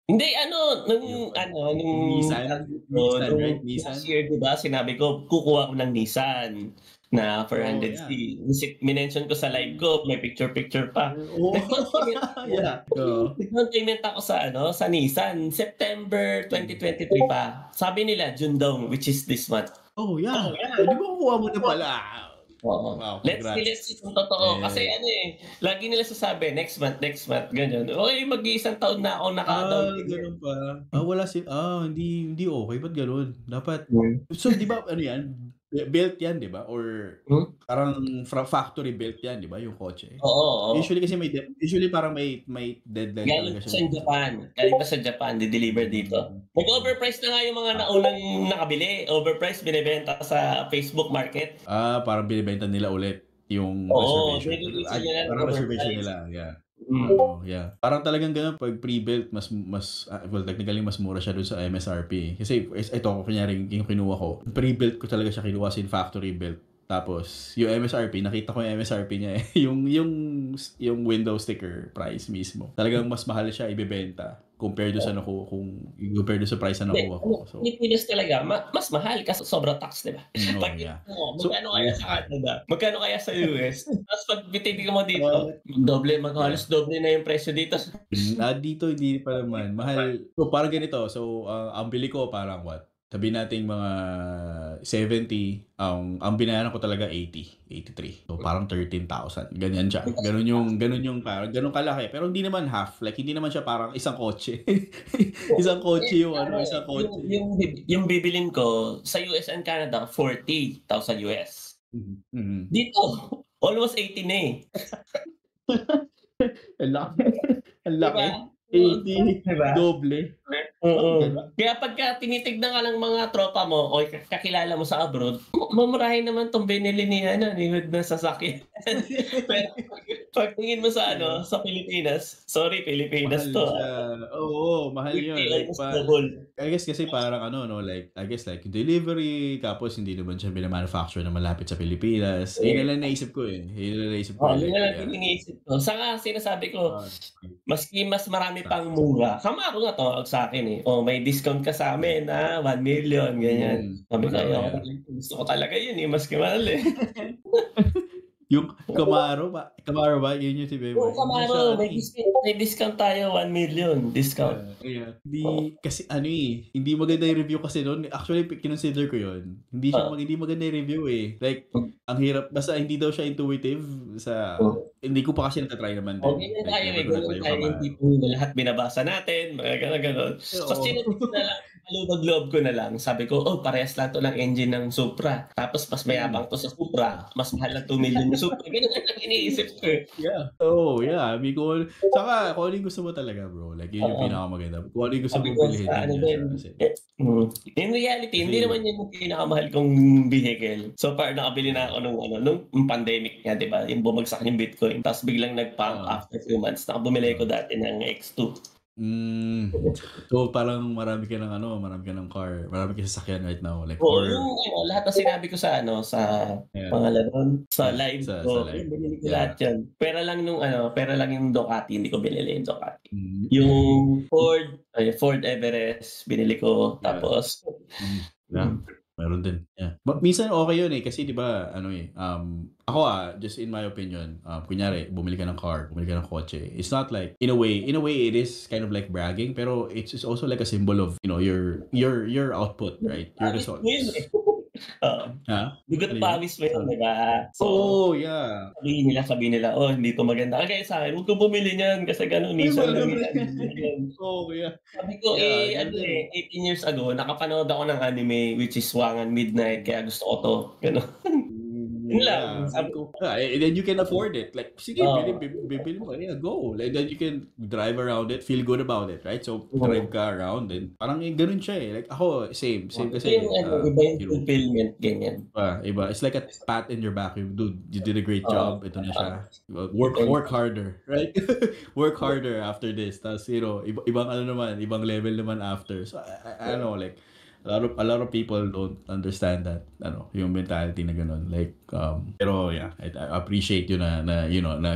hindi, nung Nissan, right? Nissan? Last year, diba, sinabi ko, kukuha ko ng Nissan na 400C. Minention ko sa live ko, may picture pa. Nag-down payment ako sa Nissan, September 2023 pa. Sabi nila, June daw, which is this month. Di ba kukuha mo na pala? Wow, let's see kung totoo. Kasi lagi nila sasabi, next month, ganyan. Okay, mag-iisang taon na ako naka-down. Ganun pa. Wala hindi okay. Ba't ganun? Dapat, so di ba, yan? Built yan, di ba? Or parang factory built yan, di ba? Yung kotse. Oo. Usually kasi parang may deadline talaga siya. Galing pa sa Japan, di-deliver dito. Nag-overprice na nga yung mga naunang nakabili. Overprice, binibenta sa Facebook market. Parang binibenta nila ulit yung reservation. Parang reservation nila, yeah. Parang talagang ganun pag pre-built technically mas mura siya dun sa MSRP. Kasi ito kunyari yung kinuha ko. Pre-built ko talaga siya kinuha sin factory built. Tapos yung MSRP, nakita ko yung MSRP niya yung window sticker price mismo. Talagang mas mahal siya ibebenta compared do sa compared do sa price na nakuha ko. So Pilipinas talaga mas mahal kasi sobra tax, di ba? Magkano kaya sa Canada? Magkano kaya sa US? Tapos pag titignan mo dito, halos doble na yung presyo dito. Dito hindi pa naman mahal. So parang ganito. So ang bili ko parang sabi nating mga 70, ang binayaran ko talaga 83. So parang 13,000. Ganyan siya. Ganun yung parang ganun kalaki. Pero hindi naman half. Like hindi naman siya parang isang kotse. Isang kotse isang kotse. Yung bibilin ko sa US and Canada 40,000 US. Dito almost 18 na eh. Ang laki. 80, doble. Kaya pagka tinitignan ka ng mga tropa mo o kakilala mo sa abroad, mamurahin naman tong binili ni Hood na sasakyan. Pero pag tingin mo sa sa Pilipinas, sorry Pilipinas mahal to. Mahal yun. I guess kasi parang I guess like delivery, tapos hindi naman siya binamanufacture na malapit sa Pilipinas. Yun lang naisip ko eh. Yun lang iniisip ko. Saka sinasabi ko, maski mas marami pang mura. Kamaro nga tawag sa akin eh. May discount ka sa amin 1 million, ganyan. Sabi ko, gusto ko talaga yun eh, maski mahal eh. Yung Camaro ba? Yun yung si Bebe. Oo, Camaro. May discount tayo, 1 million discount. Kasi hindi maganda yung review kasi noon. Actually, kinonsider ko yun. Hindi maganda yung review eh. Like, ang hirap. Basta hindi daw siya intuitive hindi ko pa kasi natatry naman din. Okay na tayo. Yung tipo na lahat binabasa natin. Mga gano'n. So, sinunod na lang. Malubag-loob ko na lang. Sabi ko, parehas lang to ng engine ng Supra. Tapos mas mayabang to sa Supra. Mas mahal lang 2 million yung Supra. Ganun ang iniisip Yeah. Sabi ko, saka kung ano yung gusto mo talaga, bro. Like, yun yung pinakamaganda. Kung ano yung gusto Sabi mong ko bilhin, sa yun ano yun din, siya. in reality, hindi Kasi- naman yun yung pinakamahal kong vehicle. So far, nakabili na ako nung pandemic nga, di ba? Yung bumagsak yung Bitcoin. Tapos biglang nag-pump after few months. Nakabumili ko dati ng X2. So parang marami ka ng car, marami ka sasakyan right now, like Oo, yung lahat ng sinabi ko sa pangalan nun, sa live sa ko, live. binili ko lahat yan. Pera lang yung Ducati, hindi ko binili yung Ducati. Mm. Yung Ford Everest, binili ko. Yeah. Tapos, Meron din. Yeah. But minsan okay yun kasi 'di ba ako just in my opinion, kunyari bumili ka ng car, bumili ka ng kotse. It's not like in a way it is kind of like bragging, pero it's also like a symbol of, your output, right? Your results. Dugot pawis mo yun, di ba? So, yeah. sabihin nila, hindi to maganda. Kaya sa akin, huwag kang bumili niyan kasi gano'n, minsan lang yan. Yeah. Sabi ko, 18 years ago, nakapanood ako ng anime which is Wangan Midnight, kaya gusto ko to. Gano'n. Yun lang. And then you can afford it. Like, sige, bibili mo. Yeah, go. Like, then you can drive around it, feel good about it, right? So, drive ka around, and parang ganun siya eh. Like, ako, same kasi. Iba yung fulfillment, ganyan. Iba. It's like a pat in your back. Dude, you did a great job. Ito na siya. Work harder, right? Work harder after this. Tapos, ibang ibang level naman after. So, I don't know, like, a lot of people don't understand that, yung mentality na ganun. Like, pero yeah, I appreciate you na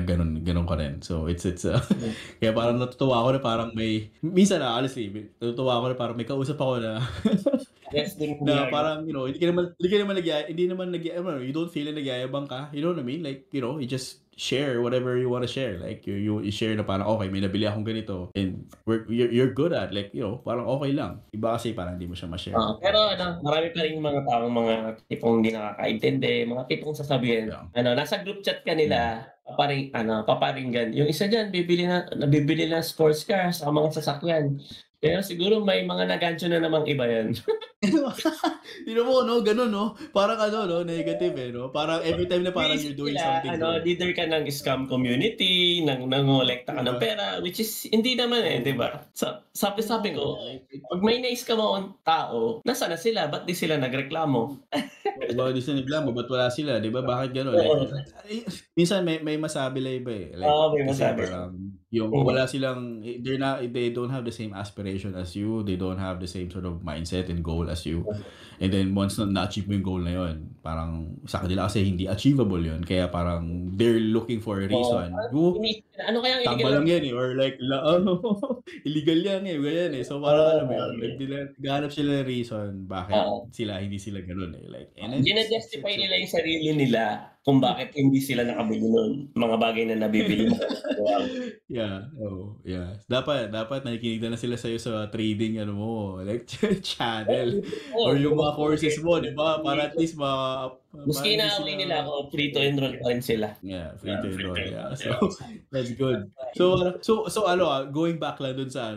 ganun ka rin. So, it's kaya parang natutuwa ako na parang minsan honestly, natutuwa ako na parang may kausap ako na, na parang, hindi naman you don't feel na nagyayabang ka. You know what I mean? Like, you just share whatever you want to share. Like, you share na parang, okay, may nabili akong ganito, and you're good at, like, parang okay lang. Iba kasi parang hindi mo siya ma-share. Pero marami pa rin mga taong mga tipong hindi nakakaintindi, mga tipong sasabihin, nasa group chat ka nila, paparinggan. Yung isa dyan, bibili na sports car sa mga sasakyan. Pero siguro may mga nagansyo na namang iba yan. Ganun, parang negative parang every time na parang you're doing something leader ka ng scam community, nangolekta ka ng pera, which is hindi naman di ba? Sabi ko, pag may na-scam ang tao, nasa na sila? Ba't di sila nagreklamo? Bakit di sila nagreklamo? Ba't wala sila? Di ba? Bakit gano'n? Like, minsan may masabi lang iba eh. Like, may masabi. Yung wala silang, they don't have the same aspiration as you. They don't have the same sort of mindset and goal as you. And then once na-achieve mo yung goal na yun, parang sa kanila kasi hindi achievable yun. Kaya parang they're looking for a reason. Ano kaya illegal lang yan eh. Or like, illegal yan eh. Ganyan eh. So parang naghanap sila ng reason bakit hindi sila ganun eh. Like, gina-justify nila yung sarili nila kung bakit hindi sila nakabili nun mga bagay na nabibili mo. Yeah. Dapat nakikinig na sila sa'yo sa trading like channel or yung mga courses mo, di ba? Para at least maski na-away nila ako, free to enroll pa rin sila. Yeah, free to enroll. Yeah. So that's good. So going back lang dun sa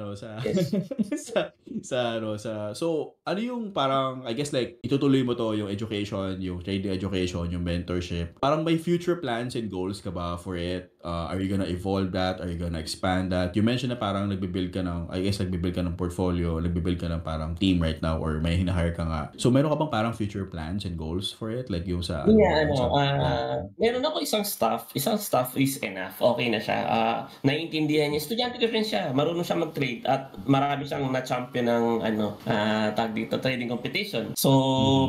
ano yung parang, I guess like itutuloy mo to yung education, yung trading education, yung mentorship. Parang may future plans and goals ka ba for it? Are you gonna evolve that? Are you gonna expand that? You mentioned na parang nagbibuild ka ng portfolio, nagbibuild ka ng parang team right now, or may hinahire ka nga. So meron ka bang parang future plans and goals for it? Like yung sa meron ako isang staff is enough. Okay na siya. Naiintindihan niya. Estudyante ko rin siya. Marunong siya mag-trade at marami siyang na-champion ng trading competition. So,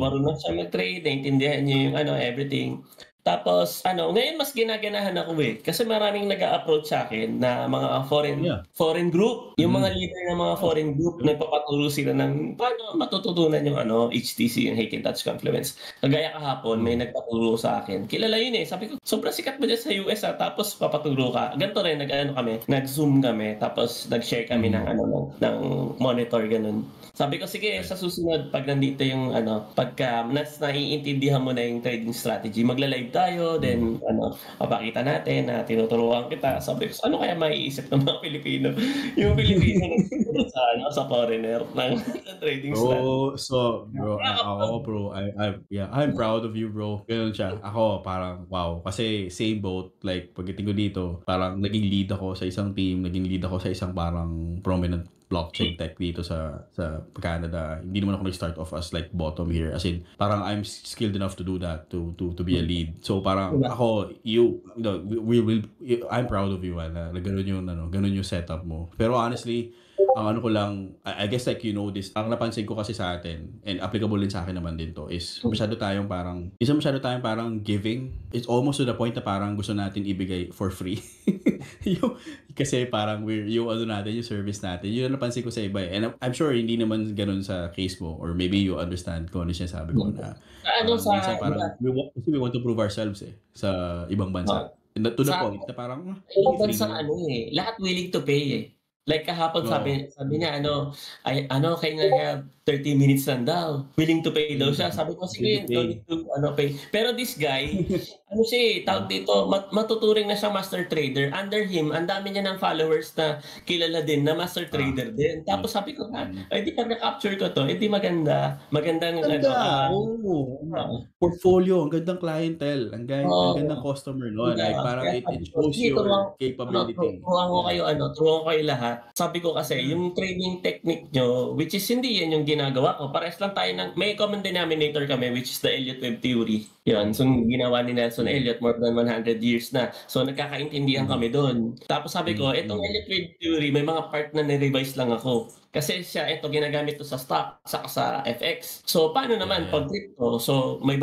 marunong siya mag-trade, naiintindihan niya yung everything. Tapos, ngayon mas ginaganahan ako kasi maraming nag-a-approach sa akin na mga foreign group. Yung mga leader ng mga foreign group, nagpapaturo sila ng paano matututunan yung HTC, yung Hacking Touch Confluence. Kagaya kahapon, may nagpaturo sa akin. Kilala yun sabi ko, sobrang sikat mo dyan sa US tapos papaturo ka. Ganito rin, nag-Zoom kami, tapos nag-share kami ng monitor, ganun. Sabi ko, sige, sa susunod, pag nandito yung pagka naiintindihan mo na yung trading strategy, magla-live tayo, then papakita natin na tinuturuan kita. Sabi ko, ano kaya maiisip ng mga Pilipino? Yung Pilipino sa foreigner ng trading slot. So, bro, I'm proud of you, bro. Ganun siya. Ako, parang, wow. Kasi same boat, like, pagdating ko dito, parang naging lead ako sa isang team, naging lead ako sa isang parang prominent blockchain tech dito sa Canada. Hindi naman ako nag-start off as like bottom here. As in, parang I'm skilled enough to do that, to be a lead. So parang ako, I'm proud of you, man. Na ganun yung setup mo. Pero honestly, ang ano ko lang, I guess like you know this, ang napansin ko kasi sa atin, and applicable din sa akin naman din to, is masyado tayong parang giving. It's almost to the point na parang gusto natin ibigay for free. Kasi parang yung natin, yung service natin, yun ang napansin ko sa iba eh. And I'm sure hindi naman ganun sa case mo, or maybe you understand kung ano siya sabi ko na parang we want to prove ourselves eh sa ibang bansa. To the point na parang ibang bansa lahat willing to pay eh. Like kahapon sabi niya kaya 30 minutes lang daw. Willing to pay daw siya. Sabi ko sige, don't need to pay. Pero this guy, tawag dito, matuturing na siya master trader. Under him, ang dami niya ng followers na kilala din na master trader din. Tapos sabi ko, di pag na-capture ko to, di maganda. Magandang portfolio, ang gandang clientele, ang gandang customer no. Like parang it shows your capability. Turuan ko kayo lahat. Sabi ko kasi, yung trading technique nyo, which is hindi yan yung ginagawa ko. Pares lang tayo may common denominator kami, which is the Elliott Wave Theory. Yun, so ginawa ni Nelson Elliott more than 100 years na. So nagkakaintindihan kami doon. Tapos sabi ko, itong Elliott Wave Theory, may mga part na nirevise lang ako. Kasi ito ginagamit to sa stock, saka sa FX. So paano naman pag crypto? So may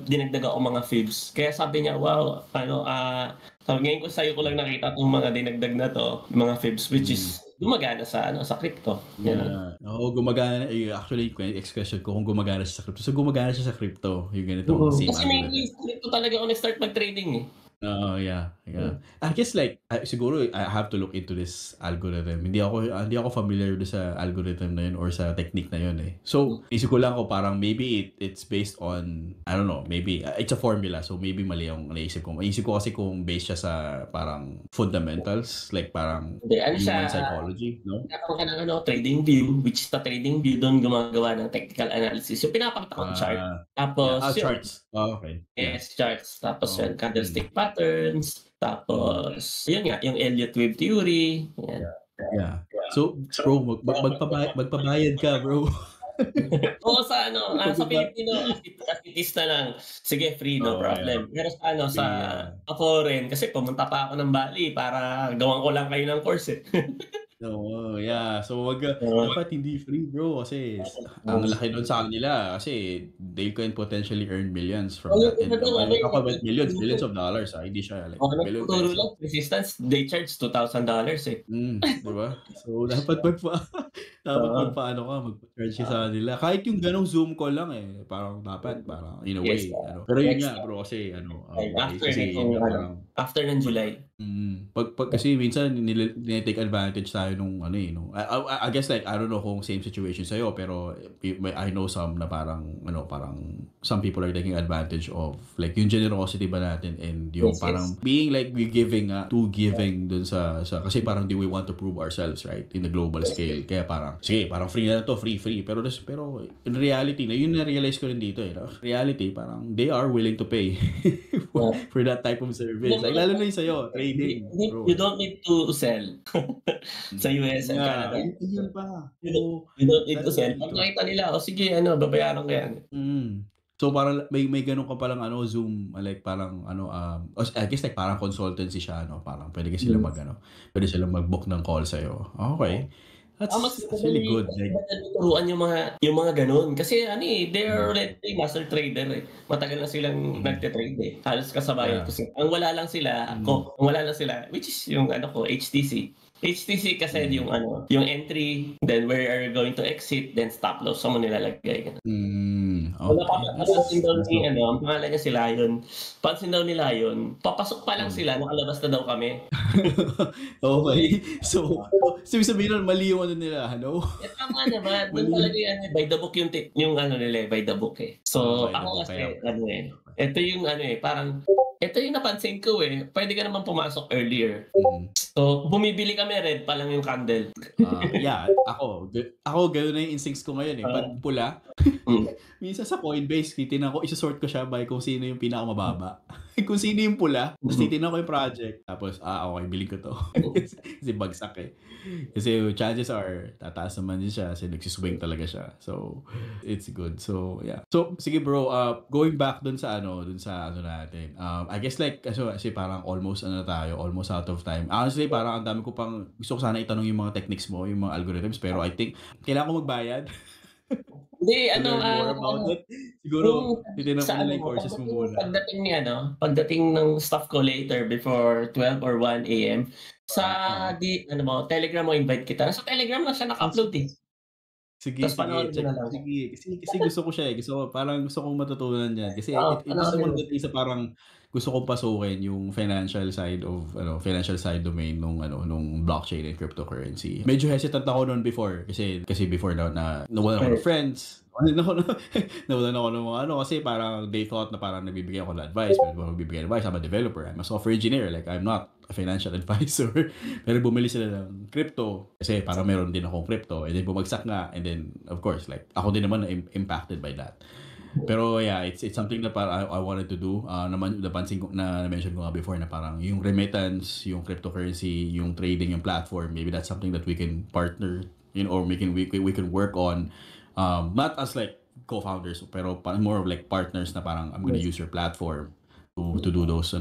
dinagdag ako mga fibs. Kaya sabi niya, wow, ngayon ko sa'yo ko lang nakita itong mga dinagdag na to, mga fibs, which is gumagana sa crypto. Gumagana. Actually, expression ko kung gumagana siya sa crypto. So gumagana siya sa crypto. Yung ganito. Kasi may crypto talaga ako nag-start mag-trading eh. Yeah. I guess like siguro I have to look into this algorithm. Hindi ako familiar do sa algorithm na yun or sa technique na yun eh. So, isip ko lang ko parang maybe it's based on, I don't know, maybe it's a formula. So maybe mali yung naisip ko. Naisip ko kasi kung based siya sa parang fundamentals, like parang human psychology, no? Nakaroon ka ng trading view, which is the trading view doon gumagawa ng technical analysis. Yung pinapakita ko chart. Tapos charts. Okay. Yes, charts. Tapos candlestick patterns. Tapos, yun nga, yung Elliott Wave Theory. Yeah. So, bro, magpabayad ka, bro. Oo, sa Pilipino, as na lang. Sige, free, no problem. Pero sa foreign, kasi pumunta pa ako ng Bali para gawan ko lang kayo ng course eh. So dapat hindi free, bro, kasi ang laki doon sa kanila kasi they can potentially earn millions from that. Millions of dollars. Hindi siya like million pesos. Resistance, they charge $2,000 eh. Diba? So dapat mag-charge ka sa kanila. Kahit yung ganong Zoom call lang eh, parang dapat in a way. Pero yun nga, bro, kasi after ng July. Kasi minsan nile-take advantage tayo nung I guess like I don't know kung same situation sa'yo, pero I know some na parang some people are taking advantage of like yung generosity ba natin and yung parang being like we giving dun sa kasi parang we want to prove ourselves, right, in the global scale. Kaya parang sige, parang free na to, free pero in reality na yun na-realize ko rin dito eh, no? Reality parang they are willing to pay for that type of service. Like lalo na yung sa'yo, trading. You don't need to sell sa US and Canada. Yun pa. You don't need to sell. Pag nakita nila, sige, babayaran ko yan. So parang may ganun ka palang Zoom, like parang I guess like parang consultancy siya, parang pwede sila pwede sila mag-book ng call sa'yo. Okay. That's really good. Turuan yung mga ganun. Kasi they are already master trader eh. Matagal na silang nagte-trade eh. Halos kasabayan ko sila. Ang wala lang sila, which is yung HTC. HTC kasi yung yung entry, then where are you going to exit, then stop loss, saan mo nilalagay. Wala pa napansin daw ni ang pangalan niya si Lion. Pansin daw ni Lion, papasok pa lang sila, nakalabas na daw kami. Okay. So sabihin nun, mali yung nila, Tama naman. Doon talaga yan, by the book yung nila, by the book eh. So, ako kasi, ito yung parang, ito yung napansin ko eh. Pwede ka naman pumasok earlier. So, bumibili kami red pa lang yung candle. Yeah, ako gano'n na yung instincts ko ngayon eh. Pag pula, minsan sa Coinbase, titignan ko, isa-sort ko siya by kung sino yung pinakamababa. Kung sino yung pula, tapos titignan ko yung project. Tapos, okay, bilhin ko to. Kasi bagsak eh. Kasi chances are, tataas naman din siya kasi nagsiswing talaga siya. So, it's good. So, yeah. So, sige bro, going back dun sa natin. I guess like, kasi parang almost almost out of time. Honestly, parang ang dami ko pang, gusto ko sana itanong yung mga techniques mo, yung mga algorithms, pero I think, kailangan ko magbayad. Hindi, more about it. Siguro, titignan ko na yung courses mo muna. Pagdating ng stuff ko later, before 12 or 1 a.m., sa Telegram mo, invite kita. Sa Telegram lang siya naka-upload eh. Sige. Kasi gusto ko siya eh. Gusto kong matutunan yan. Kasi it is one of the things na parang gusto kong pasukin yung financial side domain nung blockchain and cryptocurrency. Medyo hesitant ako noon before kasi before na nawalan ako ng friends. Nawalan ako ng mga kasi parang they thought na parang nagbibigay ako ng advice. Pero magbibigay advice, I'm a developer. I'm a software engineer. Like, I'm not a financial advisor. Pero bumili sila ng crypto kasi parang meron din akong crypto. And then bumagsak nga. And then, of course, like, ako din naman impacted by that. Pero yeah, it's something that I wanted to do. Napansin ko na mention ko nga before na parang yung remittance, yung cryptocurrency, yung trading, yung platform, maybe that's something that we can partner, or we can work on. Not as like co-founders, pero more of like partners na parang I'm gonna use your platform to do those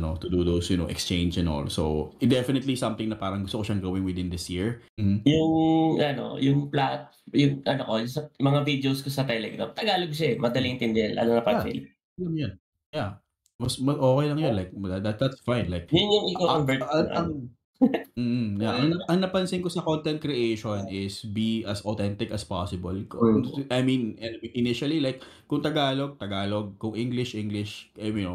exchange and all. So it definitely something na parang gusto ko siyang gawin within this year. Yung mga videos ko sa Telegram, Tagalog siya eh, madaling intindihan, na Philip. Yun. Yeah. Mas okay lang yun, like that's fine, like yun yung i-convert ang napansin ko sa content creation is be as authentic as possible. I mean, initially like kung Tagalog, kung English,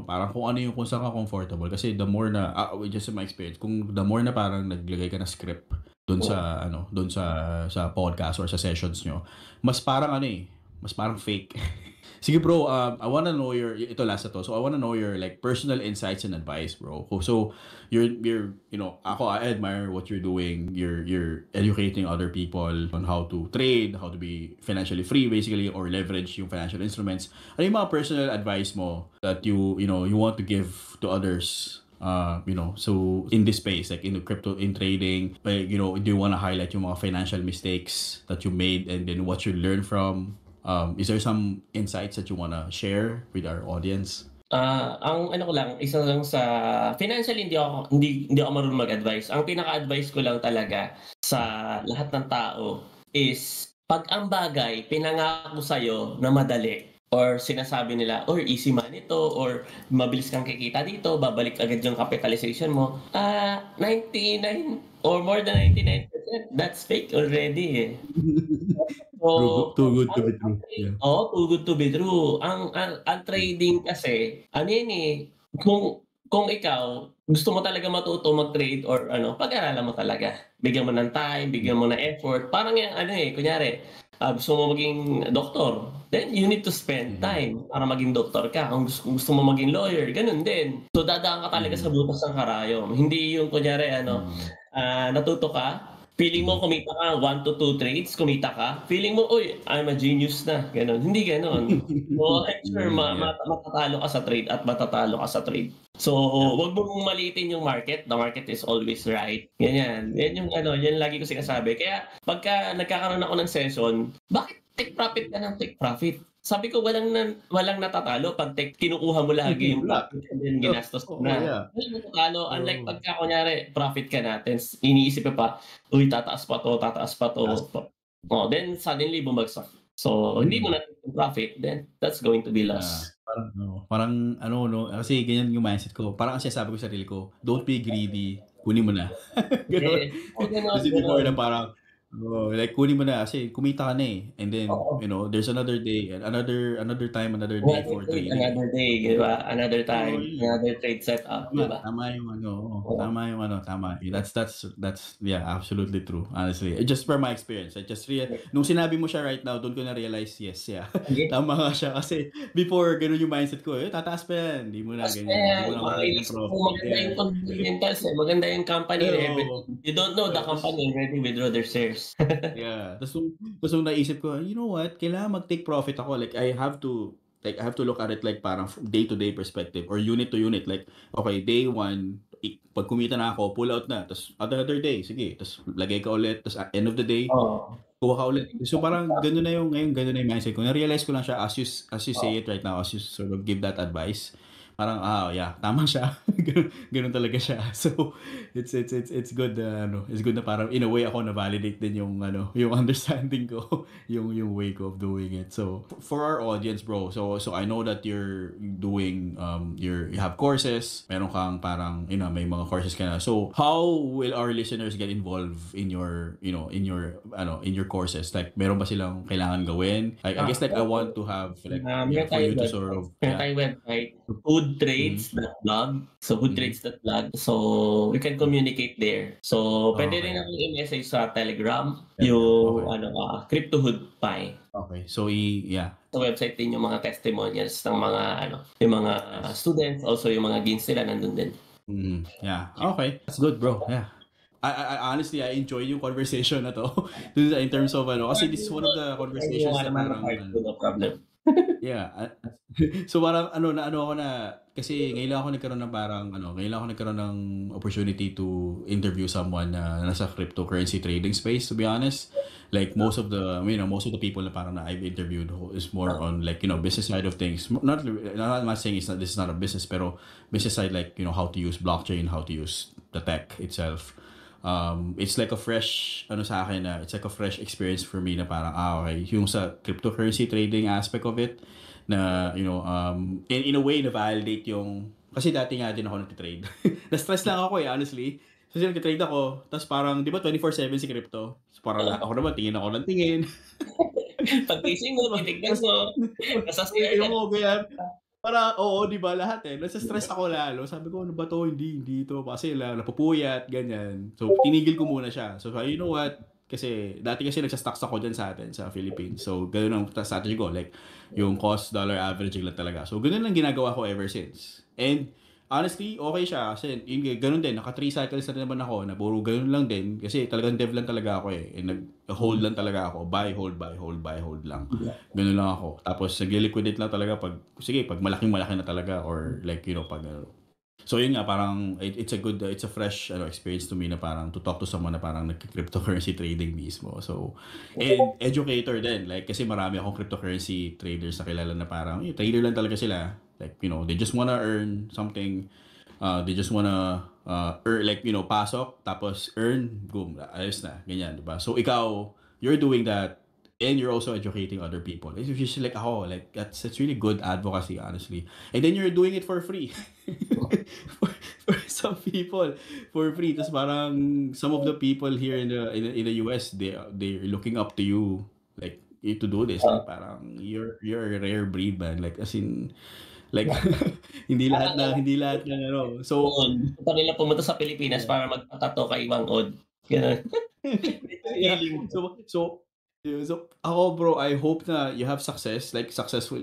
parang kung ano yung kung saan ka comfortable kasi the more na just in my experience, kung the more na parang naglagay ka na script doon sa podcast or sa sessions nyo, mas parang fake. Sige bro, I wanna know ito last na to. So I wanna know your like personal insights and advice, bro. So you're ako, I admire what you're doing. You're educating other people on how to trade, how to be financially free basically, or leverage yung financial instruments. Ano yung mga personal advice mo that you want to give to others? So in this space, like in crypto, in trading, like, do you want to highlight yung mga financial mistakes that you made and then what you learned from? Is there some insights that you wanna share with our audience? Ang ko lang, isa lang sa financially hindi ako marunong mag-advise. Ang pinaka-advice ko lang talaga sa lahat ng tao is pag ang bagay pinangako sa'yo na madali or sinasabi nila or easy money to or mabilis kang kikita dito, babalik agad yung capitalization mo, 99 or more than 99%, that's fake already eh. So, too good to be true. Yeah. Too good to be true. Ang trading kasi, yan eh, kung ikaw gusto mo talaga matuto mag-trade or pag-aralan mo talaga. Bigyan mo ng time, bigyan mo ng effort. Parang kunyari, gusto mo maging doktor, then you need to spend time para maging doktor ka. Kung gusto mo maging lawyer, ganun din. So dadaan ka talaga sa butas ng karayom. Hindi yung kunyari natuto ka, feeling mo kumita ka 1 to 2 trades, kumita ka. Feeling mo, I'm a genius na. Ganon. Hindi ganon. So, sure, matatalo ka sa trade at matatalo ka sa trade. So, wag mo maliitin yung market. The market is always right. Ganyan. Yan yung yan lagi ko sinasabi. Kaya, pagka nagkakaroon ako ng session, bakit take profit ka ng take profit? Sabi ko, walang natatalo pag kinukuha mo lagi yung profit and then ginastos mo na. Walang natatalo. Unlike pagka, kunyari, profit ka natin, iniisip pa, tataas pa to. Then suddenly bumagsak. So, hindi mo natin yung profit, then that's going to be loss. Parang kasi ganyan yung mindset ko. Parang ang sinasabi ko sa sarili ko, don't be greedy. kunin mo na. Ganun. Yes. Oo, Kasi before na gano'n. parang, like kunin mo na kasi kumita ka na eh. And then, Oo. there's another day, another time, another day Another for trade, trading eh. another day, 'di ba? Another Oo, time, yun. another trade setup, 'di ba? Tama yung Oo. tama. That's yeah, absolutely true. Honestly, just from my experience, I just nung sinabi mo siya right now, doon ko na realize, yes, yeah. Sige. Tama nga siya kasi before ganun yung mindset ko, tataas pa yan, hindi mo na Tapos ganyan, hindi mo na makikita yung maiisip mo profit. maganda yung Yeah. fundamentals, eh, maganda yung company and everything. Oo. You don't know the Tas company already withdraw their shares. yeah, tas nung naisip ko, you know what, kailangan mag-take profit ako. Like I have to look at it like parang day-to-day perspective or unit to unit. Like, okay, day one, pag kumita na ako, pull out na. Tapos other day, sige. Tapos lagay ka ulit. Tapos at end of the day, Oo. kuha ka ulit. So parang ganun na yung mindset ko. Na-realize ko lang siya as you say Oo. it right now, as you sort of give that advice. Parang, yeah, tama siya. ganun talaga siya. So, it's good it's good na parang in a way ako na-validate din yung yung understanding ko, yung way ko of doing it. So, for our audience, bro, so I know that you're doing you have courses, meron kang parang may mga courses ka na. So, how will our listeners get involved in your in your courses? Like, meron ba silang kailangan gawin? I guess like I want to have like Meron for you tayong to website. sort of Meron tayong website, foodtrades.blog. So, foodtrades.blog. So, we can communicate there. So, pwede rin Okay. akong i-message sa Telegram, Okay. yung CryptoHood Pi. Okay. So, Sa website din yung mga testimonials ng mga yung mga students, also yung mga gains nila nandun din. Yeah. Okay. That's good, bro. Yeah. I honestly, I enjoy yung conversation na to. In terms of kasi this is one of the conversations na parang No problem. yeah. So parang ako na kasi ngayon lang ako nagkaroon ng parang ngayon lang ako nagkaroon ng opportunity to interview someone na nasa cryptocurrency trading space, to be honest. Like most of the people na parang na I've interviewed is more on like business side of things. I'm not saying this is not a business, pero business side, like how to use blockchain, how to use the tech itself. It's like a fresh sa akin na it's like a fresh experience for me na parang okay yung sa cryptocurrency trading aspect of it na in a way na validate yung kasi dati nga din ako nagte-trade. Na-stress lang ako honestly. Kasi nagte-trade ako, tapos parang di ba 24/7 si crypto. So, parang ako naman tingin ako ng tingin. Pagkising mo, titignan mo, nasa-scared Yung ganyan. Para, oo, di ba, lahat nasa-stress ako lalo. Sabi ko, ano ba to? Hindi to. Kasi napupuyat, ganyan. So, tinigil ko muna siya. So, you know what? Kasi, dati kasi nagsa-stocks ako dyan sa atin, sa Philippines. So, ganun ang strategy ko. Like, yung cost dollar averaging lang talaga. So, ganun lang ginagawa ko ever since. And, honestly, okay siya. Kasi, ganun din. Naka 3 cycles na naman ako. Na puro ganun lang din. Kasi, talagang dev lang talaga ako eh. And, nag-hold lang talaga ako. Buy, hold, buy, hold, buy, hold lang. Ganun lang ako. Tapos, nag-liquidate lang talaga pag malaking malaki na talaga. Or, like, pag so yun nga parang it's a fresh experience to me na parang to talk to someone na parang nag-cryptocurrency trading mismo. So and educator din, like kasi marami akong cryptocurrency traders na kilala na parang trader lang talaga sila. Like they just wanna earn something. They just wanna earn, like pasok tapos earn, boom, ayos na, ganyan, diba? So ikaw, you're doing that. And you're also educating other people. It's just like ako, like that's really good advocacy, honestly. And then you're doing it for free. for some people, for free. Tapos parang some of the people here in the US, they're looking up to you, like to do this. Like parang you're a rare breed, man. Like as in, like hindi lahat ng So gusto nila pumunta sa Pilipinas para magpatato kay Mang Od. Ganun. yeah. So ako, bro, I hope na you have success, like successful,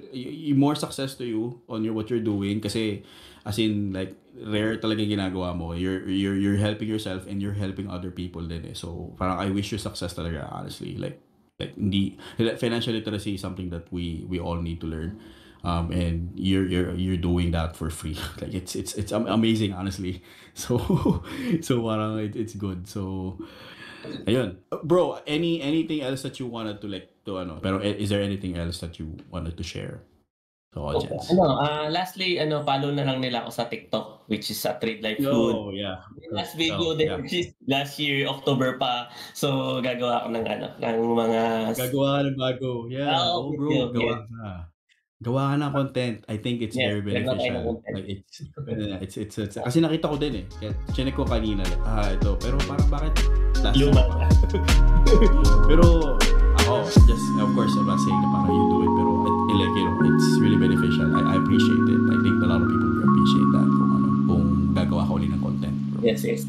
more success to you on what you're doing kasi as in like rare talaga ginagawa mo. You're helping yourself and you're helping other people din eh. So parang I wish you success talaga, honestly. Like hindi financial literacy is something that we all need to learn. And you're doing that for free. Like it's amazing, honestly. So parang it's good. So ayun. Bro, anything else that you wanted to pero is there anything else that you wanted to share to audience? Lastly, follow na lang nila ako sa TikTok, which is Trade Like Food. Oh, yeah. Last video din, which is last year, October pa. So, gagawa ako ng mga... Gagawa ng bago. Yeah. Oo, bro. video, Gawa yes. ka. gawa ka ng content. I think it's Yes, very gagawa tayo ng beneficial. content. Like it's kasi nakita ko din eh. Kaya chinek ko kanina. Ito. Pero parang bakit last Luma time pa. Pero ako, just of course I'm not saying na parang you do it, pero like, you know, it's really beneficial. I appreciate it. I think a lot of people will appreciate that kung gagawa ka uli ng content. Bro. Yes.